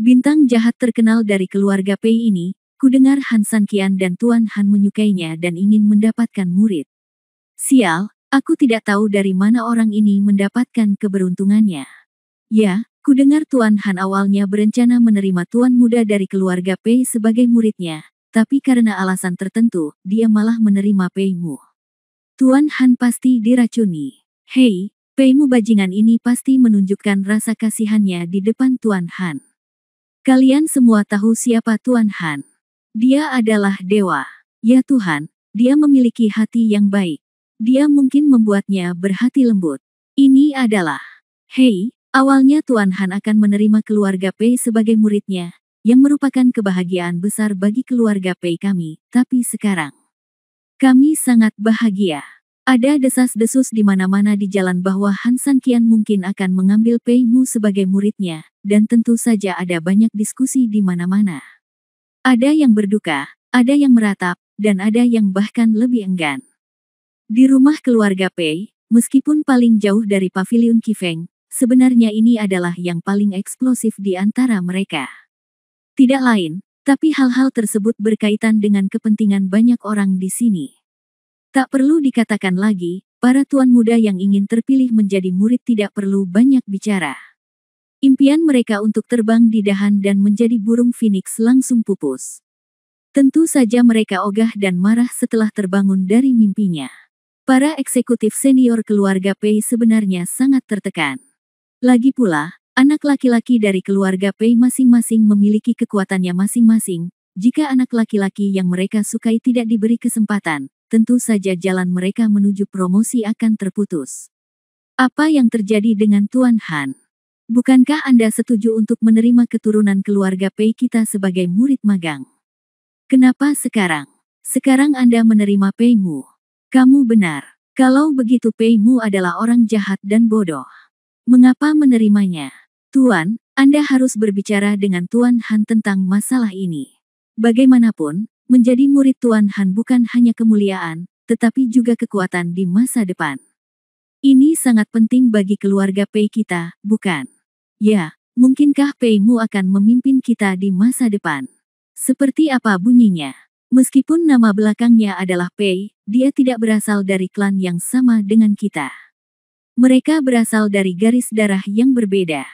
S1: Bintang jahat terkenal dari keluarga Pei ini, kudengar Han Sanqian dan Tuan Han menyukainya dan ingin mendapatkan murid. Sial, aku tidak tahu dari mana orang ini mendapatkan keberuntungannya. Ya, kudengar Tuan Han awalnya berencana menerima tuan muda dari keluarga Pei sebagai muridnya, tapi karena alasan tertentu, dia malah menerima Pei Mu. Tuan Han pasti diracuni. Hei, Pei Mu bajingan ini pasti menunjukkan rasa kasihannya di depan Tuan Han. Kalian semua tahu siapa Tuan Han. Dia adalah dewa. Ya Tuhan, dia memiliki hati yang baik. Dia mungkin membuatnya berhati lembut. Ini adalah... Hei, awalnya Tuan Han akan menerima keluarga Pei sebagai muridnya, yang merupakan kebahagiaan besar bagi keluarga Pei kami, tapi sekarang... Kami sangat bahagia. Ada desas-desus di mana-mana di jalan bahwa Han Sanqian mungkin akan mengambil Pei Mu sebagai muridnya, dan tentu saja ada banyak diskusi di mana-mana. Ada yang berduka, ada yang meratap, dan ada yang bahkan lebih enggan. Di rumah keluarga Pei, meskipun paling jauh dari paviliun Qifeng, sebenarnya ini adalah yang paling eksplosif di antara mereka. Tidak lain, tapi hal-hal tersebut berkaitan dengan kepentingan banyak orang di sini. Tak perlu dikatakan lagi, para tuan muda yang ingin terpilih menjadi murid tidak perlu banyak bicara. Impian mereka untuk terbang di dahan dan menjadi burung phoenix langsung pupus. Tentu saja mereka ogah dan marah setelah terbangun dari mimpinya. Para eksekutif senior keluarga Pei sebenarnya sangat tertekan. Lagi pula, anak laki-laki dari keluarga Pei masing-masing memiliki kekuatannya masing-masing. Jika anak laki-laki yang mereka sukai tidak diberi kesempatan, tentu saja jalan mereka menuju promosi akan terputus. Apa yang terjadi dengan Tuan Han? Bukankah Anda setuju untuk menerima keturunan keluarga Pei kita sebagai murid magang? Kenapa sekarang? Sekarang Anda menerima Pei Mu. Kamu benar. Kalau begitu Pei Mu adalah orang jahat dan bodoh. Mengapa menerimanya? Tuan, Anda harus berbicara dengan Tuan Han tentang masalah ini. Bagaimanapun, menjadi murid Tuan Han bukan hanya kemuliaan, tetapi juga kekuatan di masa depan. Ini sangat penting bagi keluarga Pei kita, bukan? Ya, mungkinkah Pei Mu akan memimpin kita di masa depan? Seperti apa bunyinya? Meskipun nama belakangnya adalah Pei, dia tidak berasal dari klan yang sama dengan kita. Mereka berasal dari garis darah yang berbeda.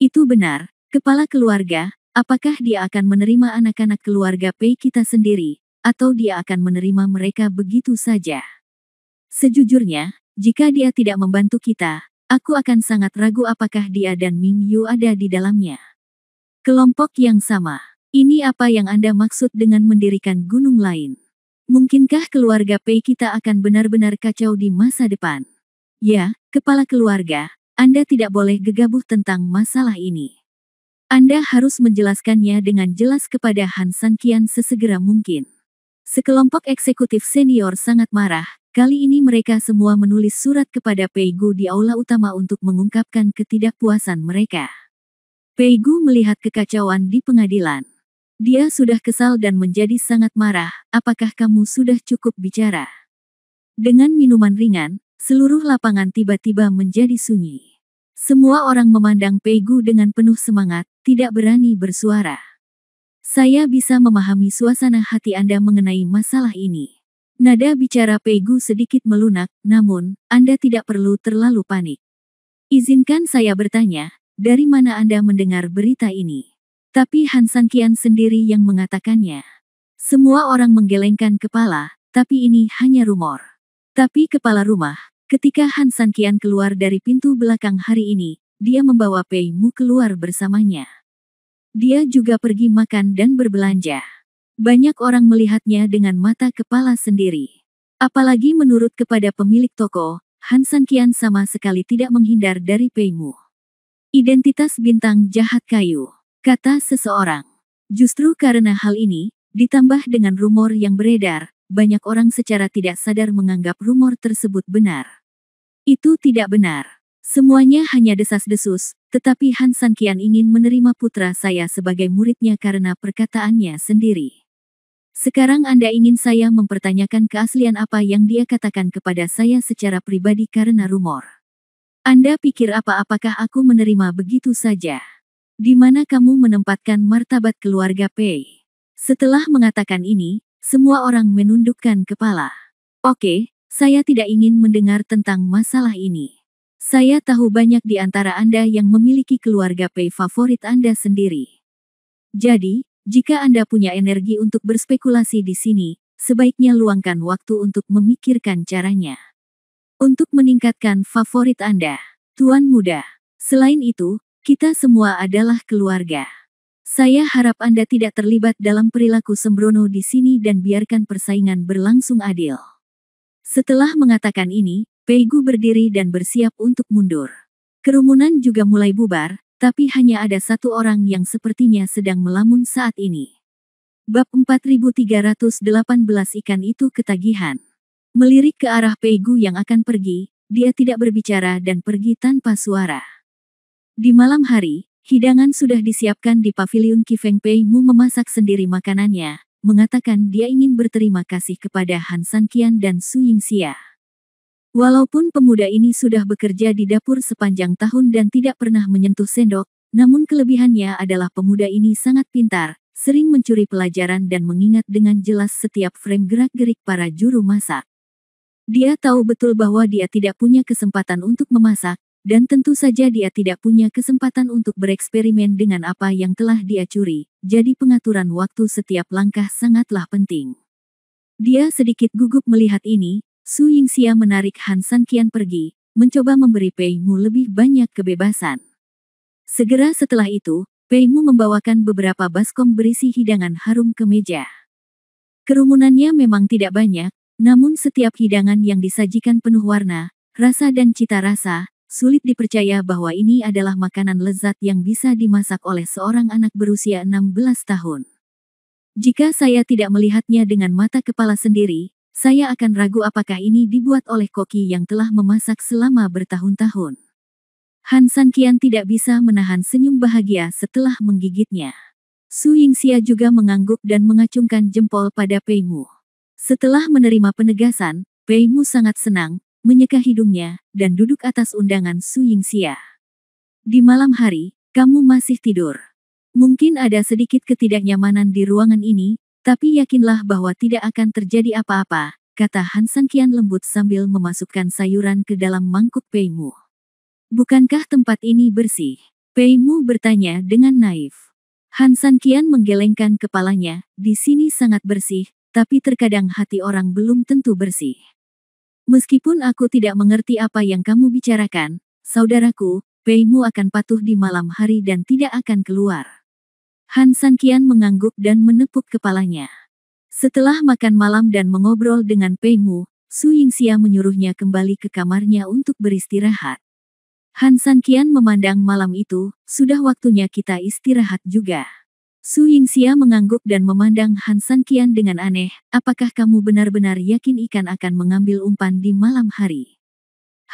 S1: Itu benar, kepala keluarga, apakah dia akan menerima anak-anak keluarga Pei kita sendiri, atau dia akan menerima mereka begitu saja? Sejujurnya, jika dia tidak membantu kita, aku akan sangat ragu apakah dia dan Ming Yu ada di dalamnya. Kelompok yang sama. Ini apa yang Anda maksud dengan mendirikan gunung lain? Mungkinkah keluarga Pei kita akan benar-benar kacau di masa depan? Ya, kepala keluarga, Anda tidak boleh gegabah tentang masalah ini. Anda harus menjelaskannya dengan jelas kepada Han Sanqian sesegera mungkin. Sekelompok eksekutif senior sangat marah. Kali ini mereka semua menulis surat kepada Pei Gu di aula utama untuk mengungkapkan ketidakpuasan mereka. Pei Gu melihat kekacauan di pengadilan. Dia sudah kesal dan menjadi sangat marah. Apakah kamu sudah cukup bicara? Dengan minuman ringan, seluruh lapangan tiba-tiba menjadi sunyi. Semua orang memandang Pei Gu dengan penuh semangat, tidak berani bersuara. Saya bisa memahami suasana hati Anda mengenai masalah ini. Nada bicara Pei Gu sedikit melunak, namun, Anda tidak perlu terlalu panik. Izinkan saya bertanya, dari mana Anda mendengar berita ini? Tapi Han Sanqian sendiri yang mengatakannya. Semua orang menggelengkan kepala, tapi ini hanya rumor. Tapi kepala rumah, ketika Han Sanqian keluar dari pintu belakang hari ini, dia membawa Pei Mu keluar bersamanya. Dia juga pergi makan dan berbelanja. Banyak orang melihatnya dengan mata kepala sendiri. Apalagi menurut kepada pemilik toko, Han Sanqian sama sekali tidak menghindar dari Pei Mu. Identitas bintang jahat kayu, kata seseorang. Justru karena hal ini, ditambah dengan rumor yang beredar, banyak orang secara tidak sadar menganggap rumor tersebut benar. Itu tidak benar. Semuanya hanya desas-desus, tetapi Han Sanqian ingin menerima putra saya sebagai muridnya karena perkataannya sendiri. Sekarang Anda ingin saya mempertanyakan keaslian apa yang dia katakan kepada saya secara pribadi karena rumor. Anda pikir apakah aku menerima begitu saja? Di mana kamu menempatkan martabat keluarga Pei? Setelah mengatakan ini, semua orang menundukkan kepala. Oke, saya tidak ingin mendengar tentang masalah ini. Saya tahu banyak di antara Anda yang memiliki keluarga Pei favorit Anda sendiri. Jadi, jika Anda punya energi untuk berspekulasi di sini, sebaiknya luangkan waktu untuk memikirkan caranya. Untuk meningkatkan favorit Anda, Tuan Muda. Selain itu, kita semua adalah keluarga. Saya harap Anda tidak terlibat dalam perilaku sembrono di sini dan biarkan persaingan berlangsung adil. Setelah mengatakan ini, Pei Gu berdiri dan bersiap untuk mundur. Kerumunan juga mulai bubar. Tapi hanya ada satu orang yang sepertinya sedang melamun saat ini. Bab 4318 ikan itu ketagihan. Melirik ke arah Pei Gu yang akan pergi, dia tidak berbicara dan pergi tanpa suara. Di malam hari, hidangan sudah disiapkan di paviliun Qifeng. Pei Mu memasak sendiri makanannya, mengatakan dia ingin berterima kasih kepada Han Sanqian dan Su Yingxia. Walaupun pemuda ini sudah bekerja di dapur sepanjang tahun dan tidak pernah menyentuh sendok, namun kelebihannya adalah pemuda ini sangat pintar, sering mencuri pelajaran dan mengingat dengan jelas setiap frame gerak-gerik para juru masak. Dia tahu betul bahwa dia tidak punya kesempatan untuk memasak, dan tentu saja dia tidak punya kesempatan untuk bereksperimen dengan apa yang telah dia curi, jadi pengaturan waktu setiap langkah sangatlah penting. Dia sedikit gugup melihat ini. Su Yingxia menarik Han Sanqian pergi, mencoba memberi Pei Mu lebih banyak kebebasan. Segera setelah itu, Pei Mu membawakan beberapa baskom berisi hidangan harum ke meja. Kerumunannya memang tidak banyak, namun setiap hidangan yang disajikan penuh warna, rasa dan cita rasa. Sulit dipercaya bahwa ini adalah makanan lezat yang bisa dimasak oleh seorang anak berusia 16 tahun. Jika saya tidak melihatnya dengan mata kepala sendiri, saya akan ragu apakah ini dibuat oleh koki yang telah memasak selama bertahun-tahun. Han Sanqian tidak bisa menahan senyum bahagia setelah menggigitnya. Su Yingxia juga mengangguk dan mengacungkan jempol pada Pei Mu. Setelah menerima penegasan, Pei Mu sangat senang, menyeka hidungnya, dan duduk atas undangan Su Yingxia. Di malam hari, kamu masih tidur. Mungkin ada sedikit ketidaknyamanan di ruangan ini, tapi yakinlah bahwa tidak akan terjadi apa-apa, kata Han Sanqian lembut sambil memasukkan sayuran ke dalam mangkuk Pei Mu. Bukankah tempat ini bersih? Pei Mu bertanya dengan naif. Han Sanqian menggelengkan kepalanya, di sini sangat bersih, tapi terkadang hati orang belum tentu bersih. Meskipun aku tidak mengerti apa yang kamu bicarakan, saudaraku, Pei Mu akan patuh di malam hari dan tidak akan keluar. Han Sanqian mengangguk dan menepuk kepalanya. Setelah makan malam dan mengobrol dengan Pei Mu, Su Yingxia menyuruhnya kembali ke kamarnya untuk beristirahat. Han Sanqian memandang malam itu, sudah waktunya kita istirahat juga. Su Yingxia mengangguk dan memandang Han Sanqian dengan aneh, apakah kamu benar-benar yakin ikan akan mengambil umpan di malam hari?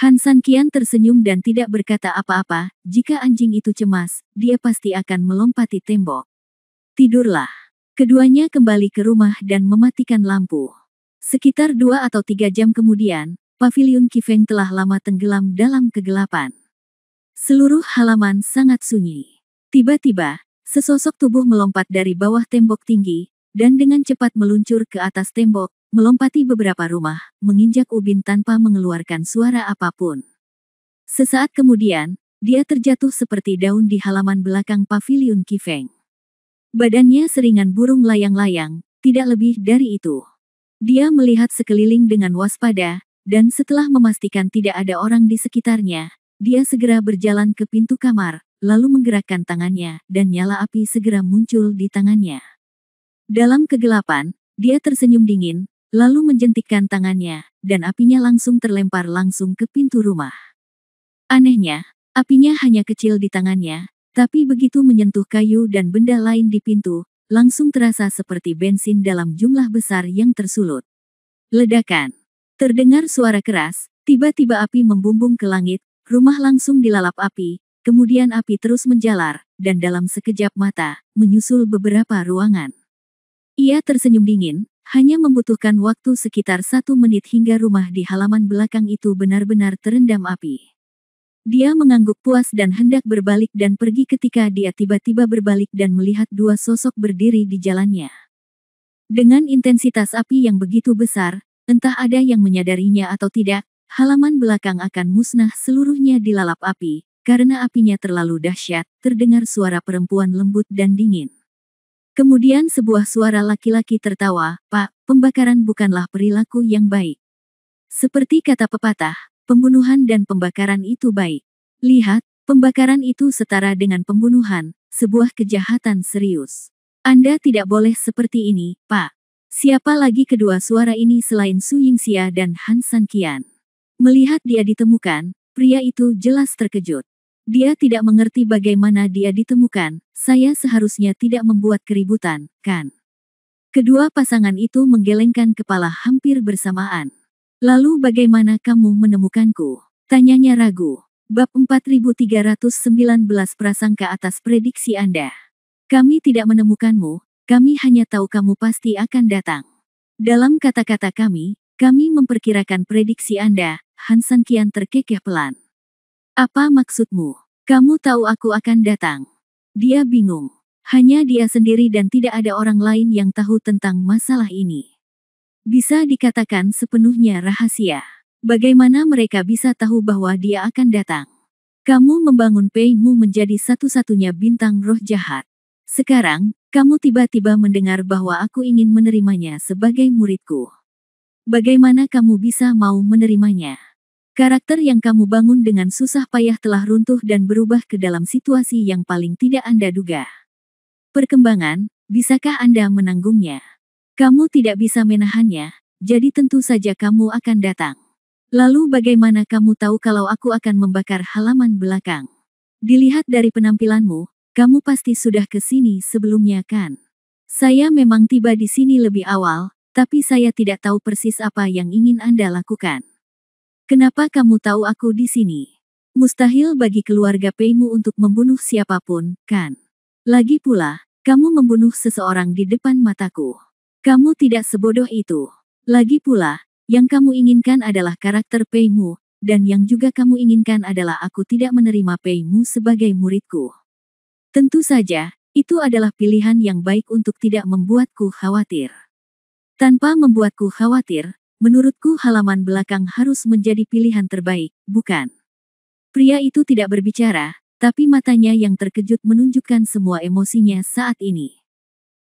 S1: Han Sanqian tersenyum dan tidak berkata apa-apa, jika anjing itu cemas, dia pasti akan melompati tembok. Tidurlah. Keduanya kembali ke rumah dan mematikan lampu. Sekitar 2 atau 3 jam kemudian, paviliun Qifeng telah lama tenggelam dalam kegelapan. Seluruh halaman sangat sunyi. Tiba-tiba, sesosok tubuh melompat dari bawah tembok tinggi, dan dengan cepat meluncur ke atas tembok, melompati beberapa rumah, menginjak ubin tanpa mengeluarkan suara apapun. Sesaat kemudian, dia terjatuh seperti daun di halaman belakang paviliun Qifeng. Badannya seringan burung layang-layang, tidak lebih dari itu. Dia melihat sekeliling dengan waspada, dan setelah memastikan tidak ada orang di sekitarnya, dia segera berjalan ke pintu kamar, lalu menggerakkan tangannya, dan nyala api segera muncul di tangannya. Dalam kegelapan, dia tersenyum dingin, lalu menjentikkan tangannya, dan apinya langsung terlempar langsung ke pintu rumah. Anehnya, apinya hanya kecil di tangannya, tapi begitu menyentuh kayu dan benda lain di pintu, langsung terasa seperti bensin dalam jumlah besar yang tersulut. Ledakan. Terdengar suara keras, tiba-tiba api membumbung ke langit, rumah langsung dilalap api. Kemudian api terus menjalar, dan dalam sekejap mata, menyusul beberapa ruangan. Ia tersenyum dingin, hanya membutuhkan waktu sekitar 1 menit hingga rumah di halaman belakang itu benar-benar terendam api. Dia mengangguk puas dan hendak berbalik dan pergi ketika dia tiba-tiba berbalik dan melihat 2 sosok berdiri di jalannya. Dengan intensitas api yang begitu besar, entah ada yang menyadarinya atau tidak, halaman belakang akan musnah seluruhnya dilalap api. Karena apinya terlalu dahsyat, terdengar suara perempuan lembut dan dingin. Kemudian sebuah suara laki-laki tertawa, "Pak, pembakaran bukanlah perilaku yang baik. Seperti kata pepatah, pembunuhan dan pembakaran itu baik. Lihat, pembakaran itu setara dengan pembunuhan, sebuah kejahatan serius. Anda tidak boleh seperti ini, Pak." Siapa lagi kedua suara ini selain Su Yingxia dan Han Sanqian? Melihat dia ditemukan, pria itu jelas terkejut. Dia tidak mengerti bagaimana dia ditemukan, saya seharusnya tidak membuat keributan, kan? Kedua pasangan itu menggelengkan kepala hampir bersamaan. Lalu bagaimana kamu menemukanku? Tanyanya ragu. Bab 4319 Prasangka atas prediksi Anda. Kami tidak menemukanmu, kami hanya tahu kamu pasti akan datang. Dalam kata-kata kami memperkirakan prediksi Anda, Han Sanqian terkekeh pelan. Apa maksudmu? Kamu tahu aku akan datang. Dia bingung. Hanya dia sendiri dan tidak ada orang lain yang tahu tentang masalah ini. Bisa dikatakan sepenuhnya rahasia. Bagaimana mereka bisa tahu bahwa dia akan datang? Kamu membangun Pei Mu menjadi satu-satunya bintang roh jahat. Sekarang, kamu tiba-tiba mendengar bahwa aku ingin menerimanya sebagai muridku. Bagaimana kamu bisa mau menerimanya? Karakter yang kamu bangun dengan susah payah telah runtuh dan berubah ke dalam situasi yang paling tidak Anda duga. Perkembangan, bisakah Anda menanggungnya? Kamu tidak bisa menahannya, jadi tentu saja kamu akan datang. Lalu bagaimana kamu tahu kalau aku akan membakar halaman belakang? Dilihat dari penampilanmu, kamu pasti sudah ke sini sebelumnya kan? Saya memang tiba di sini lebih awal, tapi saya tidak tahu persis apa yang ingin Anda lakukan. Kenapa kamu tahu aku di sini? Mustahil bagi keluarga Peimu untuk membunuh siapapun, kan? Lagi pula, kamu membunuh seseorang di depan mataku. Kamu tidak sebodoh itu. Lagi pula, yang kamu inginkan adalah karakter Peimu, dan yang juga kamu inginkan adalah aku tidak menerima Peimu sebagai muridku. Tentu saja, itu adalah pilihan yang baik untuk tidak membuatku khawatir. Tanpa membuatku khawatir, menurutku halaman belakang harus menjadi pilihan terbaik, bukan? Pria itu tidak berbicara, tapi matanya yang terkejut menunjukkan semua emosinya saat ini.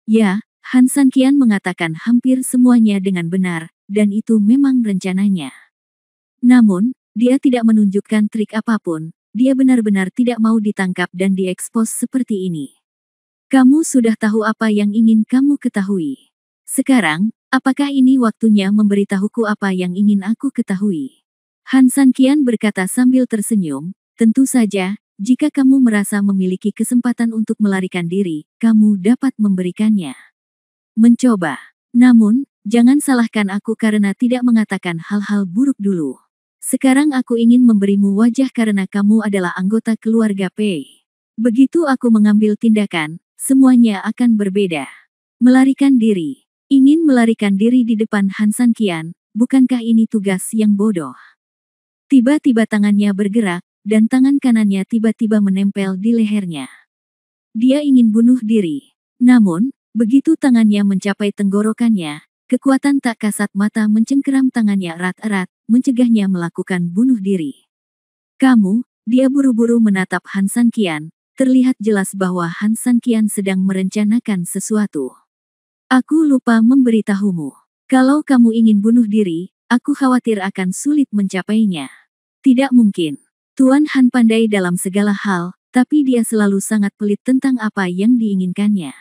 S1: Ya, Han Sanqian mengatakan hampir semuanya dengan benar, dan itu memang rencananya. Namun, dia tidak menunjukkan trik apapun, dia benar-benar tidak mau ditangkap dan diekspos seperti ini. Kamu sudah tahu apa yang ingin kamu ketahui. Sekarang, apakah ini waktunya memberitahuku apa yang ingin aku ketahui? Han Sanqian berkata sambil tersenyum, tentu saja, jika kamu merasa memiliki kesempatan untuk melarikan diri, kamu dapat memberikannya. Mencoba. Namun, jangan salahkan aku karena tidak mengatakan hal-hal buruk dulu. Sekarang aku ingin memberimu wajah karena kamu adalah anggota keluarga Pei. Begitu aku mengambil tindakan, semuanya akan berbeda. Melarikan diri. Ingin melarikan diri di depan Han Sanqian, bukankah ini tugas yang bodoh? Tiba-tiba tangannya bergerak, dan tangan kanannya tiba-tiba menempel di lehernya. Dia ingin bunuh diri. Namun, begitu tangannya mencapai tenggorokannya, kekuatan tak kasat mata mencengkeram tangannya erat-erat, mencegahnya melakukan bunuh diri. Kamu, dia buru-buru menatap Han Sanqian, terlihat jelas bahwa Han Sanqian sedang merencanakan sesuatu. Aku lupa memberitahumu. Kalau kamu ingin bunuh diri, aku khawatir akan sulit mencapainya. Tidak mungkin. Tuan Han pandai dalam segala hal, tapi dia selalu sangat pelit tentang apa yang diinginkannya.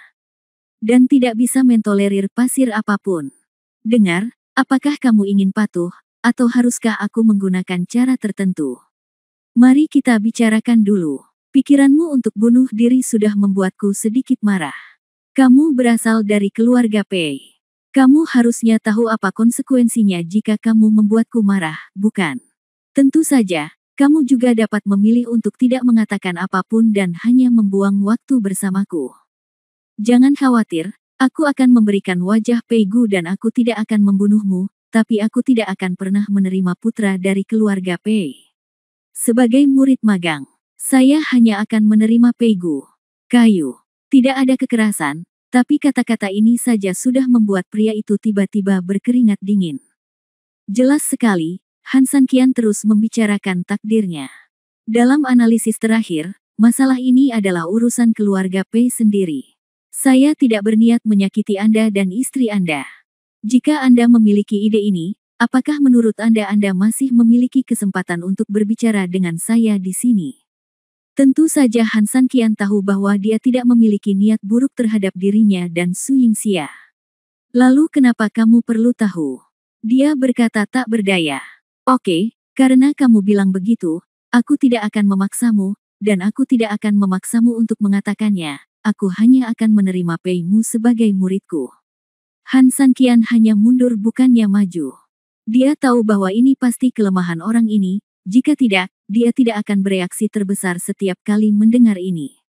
S1: Dan tidak bisa mentolerir pasir apapun. Dengar, apakah kamu ingin patuh, atau haruskah aku menggunakan cara tertentu? Mari kita bicarakan dulu. Pikiranmu untuk bunuh diri sudah membuatku sedikit marah. Kamu berasal dari keluarga Pei. Kamu harusnya tahu apa konsekuensinya jika kamu membuatku marah, bukan? Tentu saja, kamu juga dapat memilih untuk tidak mengatakan apapun dan hanya membuang waktu bersamaku. Jangan khawatir, aku akan memberikan wajah Pei Gu dan aku tidak akan membunuhmu, tapi aku tidak akan pernah menerima putra dari keluarga Pei. Sebagai murid magang, saya hanya akan menerima Pei Gu. Kayu. Tidak ada kekerasan, tapi kata-kata ini saja sudah membuat pria itu tiba-tiba berkeringat dingin. Jelas sekali, Han Sanqian terus membicarakan takdirnya. Dalam analisis terakhir, masalah ini adalah urusan keluarga Pei sendiri. Saya tidak berniat menyakiti Anda dan istri Anda. Jika Anda memiliki ide ini, apakah menurut Anda masih memiliki kesempatan untuk berbicara dengan saya di sini? Tentu saja Han Sanqian tahu bahwa dia tidak memiliki niat buruk terhadap dirinya dan Su Yingxia. Lalu kenapa kamu perlu tahu? Dia berkata tak berdaya. Oke, karena kamu bilang begitu, aku tidak akan memaksamu, dan aku tidak akan memaksamu untuk mengatakannya, aku hanya akan menerima Pei-mu sebagai muridku. Han Sanqian hanya mundur bukannya maju. Dia tahu bahwa ini pasti kelemahan orang ini, jika tidak, dia tidak akan bereaksi terbesar setiap kali mendengar ini.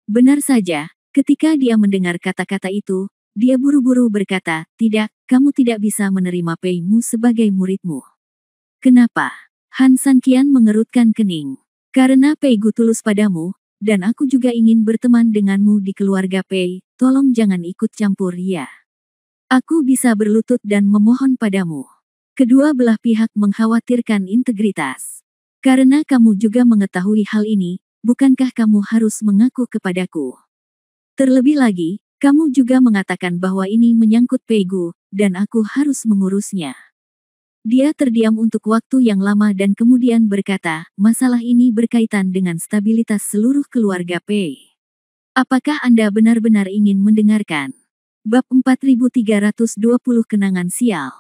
S1: Benar saja, ketika dia mendengar kata-kata itu, dia buru-buru berkata, tidak, kamu tidak bisa menerima Pei-mu sebagai muridmu. Kenapa? Han Sanqian mengerutkan kening. Karena Pei Gu tulus padamu, dan aku juga ingin berteman denganmu di keluarga Pei, tolong jangan ikut campur ya. Aku bisa berlutut dan memohon padamu. Kedua belah pihak mengkhawatirkan integritas. Karena kamu juga mengetahui hal ini, bukankah kamu harus mengaku kepadaku? Terlebih lagi, kamu juga mengatakan bahwa ini menyangkut Pei Gu, dan aku harus mengurusnya. Dia terdiam untuk waktu yang lama dan kemudian berkata, masalah ini berkaitan dengan stabilitas seluruh keluarga Pei. Apakah Anda benar-benar ingin mendengarkan? Bab 4320 Kenangan Sial.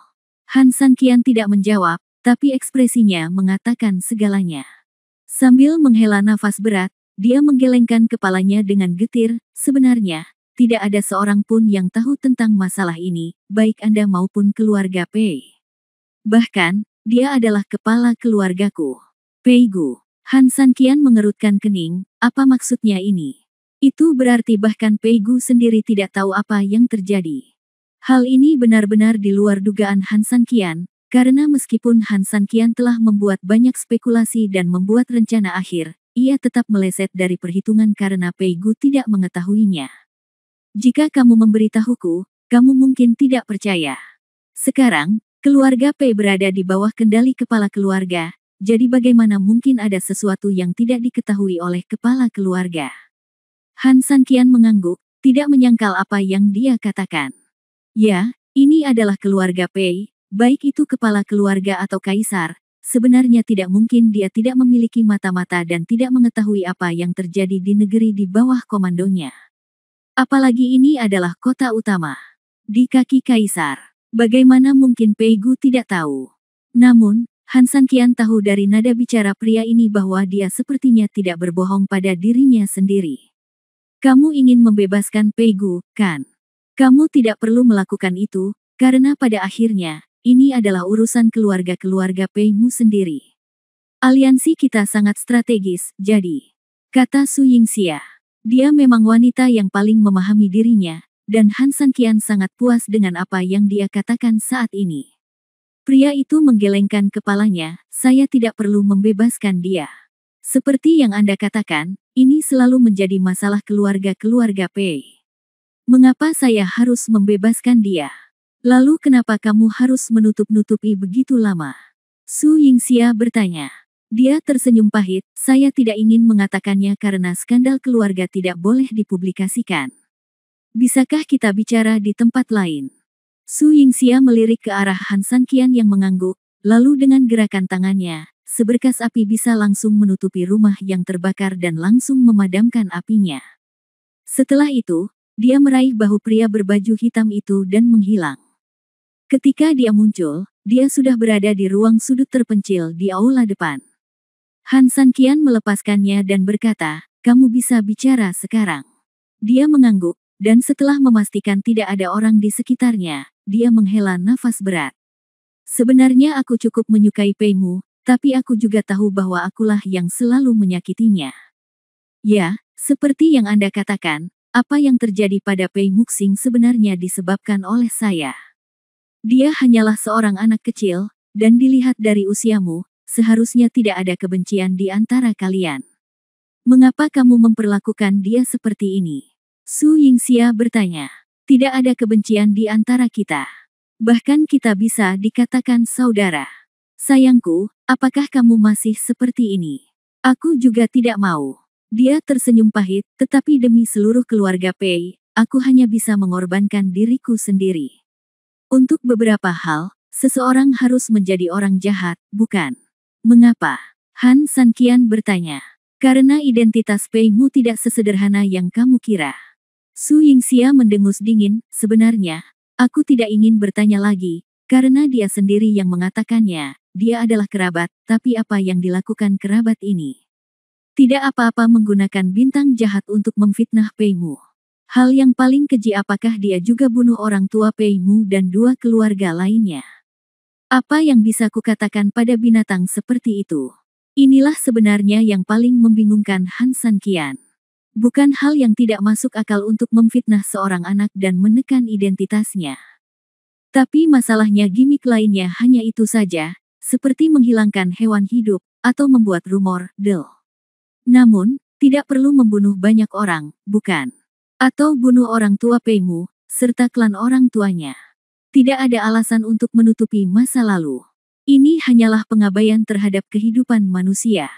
S1: Han Sanqian tidak menjawab, tapi ekspresinya mengatakan segalanya. Sambil menghela nafas berat, dia menggelengkan kepalanya dengan getir. Sebenarnya, tidak ada seorang pun yang tahu tentang masalah ini, baik Anda maupun keluarga Pei. Bahkan, dia adalah kepala keluargaku. Pei Gu. Han Sanqian mengerutkan kening, apa maksudnya ini? Itu berarti bahkan Pei Gu sendiri tidak tahu apa yang terjadi. Hal ini benar-benar di luar dugaan Han Sanqian, karena meskipun Han Sanqian telah membuat banyak spekulasi dan membuat rencana akhir, ia tetap meleset dari perhitungan karena Pei Gu tidak mengetahuinya. Jika kamu memberitahuku, kamu mungkin tidak percaya. Sekarang, keluarga Pei berada di bawah kendali kepala keluarga, jadi bagaimana mungkin ada sesuatu yang tidak diketahui oleh kepala keluarga? Han Sanqian mengangguk, tidak menyangkal apa yang dia katakan. Ya, ini adalah keluarga Pei, baik itu kepala keluarga atau kaisar, sebenarnya tidak mungkin dia tidak memiliki mata-mata dan tidak mengetahui apa yang terjadi di negeri di bawah komandonya. Apalagi ini adalah kota utama. Di kaki kaisar, bagaimana mungkin Pei Gu tidak tahu? Namun, Han Sanqian tahu dari nada bicara pria ini bahwa dia sepertinya tidak berbohong pada dirinya sendiri. Kamu ingin membebaskan Pei Gu, kan? Kamu tidak perlu melakukan itu, karena pada akhirnya, ini adalah urusan keluarga-keluarga Pei Mu sendiri. Aliansi kita sangat strategis, jadi, kata Su Yingxia. Dia memang wanita yang paling memahami dirinya, dan Han Sanqian sangat puas dengan apa yang dia katakan saat ini. Pria itu menggelengkan kepalanya, saya tidak perlu membebaskan dia. Seperti yang Anda katakan, ini selalu menjadi masalah keluarga-keluarga Pei. Mengapa saya harus membebaskan dia? Lalu kenapa kamu harus menutup-nutupi begitu lama? Su Yingxia bertanya. Dia tersenyum pahit, saya tidak ingin mengatakannya karena skandal keluarga tidak boleh dipublikasikan. Bisakah kita bicara di tempat lain? Su Yingxia melirik ke arah Han Sanqian yang mengangguk, lalu dengan gerakan tangannya, seberkas api bisa langsung menutupi rumah yang terbakar dan langsung memadamkan apinya. Setelah itu, dia meraih bahu pria berbaju hitam itu dan menghilang. Ketika dia muncul, dia sudah berada di ruang sudut terpencil di aula depan. Han Sanqian melepaskannya dan berkata, kamu bisa bicara sekarang. Dia mengangguk, dan setelah memastikan tidak ada orang di sekitarnya, dia menghela nafas berat. Sebenarnya aku cukup menyukai Pei Mu, tapi aku juga tahu bahwa akulah yang selalu menyakitinya. Ya, seperti yang Anda katakan, apa yang terjadi pada Pei Muxing sebenarnya disebabkan oleh saya. Dia hanyalah seorang anak kecil, dan dilihat dari usiamu, seharusnya tidak ada kebencian di antara kalian. Mengapa kamu memperlakukan dia seperti ini? Su Yingxia bertanya. Tidak ada kebencian di antara kita. Bahkan kita bisa dikatakan saudara. Sayangku, apakah kamu masih seperti ini? Aku juga tidak mau. Dia tersenyum pahit, tetapi demi seluruh keluarga Pei, aku hanya bisa mengorbankan diriku sendiri. Untuk beberapa hal, seseorang harus menjadi orang jahat, bukan? Mengapa? Han Sanqian bertanya. Karena identitas Pei Mu tidak sesederhana yang kamu kira. Su Yingxia mendengus dingin, sebenarnya, aku tidak ingin bertanya lagi, karena dia sendiri yang mengatakannya, dia adalah kerabat, tapi apa yang dilakukan kerabat ini? Tidak apa-apa menggunakan bintang jahat untuk memfitnah Pei Mu. Hal yang paling keji apakah dia juga bunuh orang tua Pei Mu dan dua keluarga lainnya? Apa yang bisa kukatakan pada binatang seperti itu? Inilah sebenarnya yang paling membingungkan Han Sanqian. Bukan hal yang tidak masuk akal untuk memfitnah seorang anak dan menekan identitasnya. Tapi masalahnya gimik lainnya hanya itu saja, seperti menghilangkan hewan hidup, atau membuat rumor, Namun, tidak perlu membunuh banyak orang, bukan? Atau bunuh orang tua Pei Mu, serta klan orang tuanya. Tidak ada alasan untuk menutupi masa lalu. Ini hanyalah pengabaian terhadap kehidupan manusia.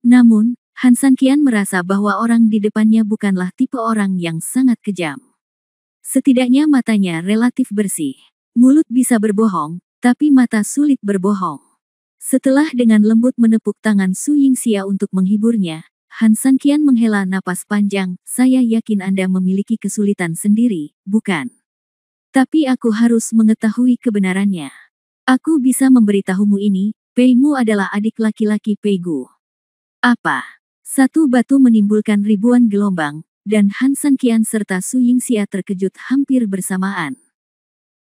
S1: Namun, Han Sanqian merasa bahwa orang di depannya bukanlah tipe orang yang sangat kejam. Setidaknya matanya relatif bersih. Mulut bisa berbohong, Tapi mata sulit berbohong. Setelah dengan lembut menepuk tangan Su Yingxia untuk menghiburnya, Han Sanqian menghela napas panjang. Saya yakin Anda memiliki kesulitan sendiri, bukan? Tapi aku harus mengetahui kebenarannya. Aku bisa memberitahumu ini, Pei Mu adalah adik laki-laki Pei Gu. Apa? Satu batu menimbulkan ribuan gelombang, dan Han Sanqian serta Su Yingxia terkejut hampir bersamaan.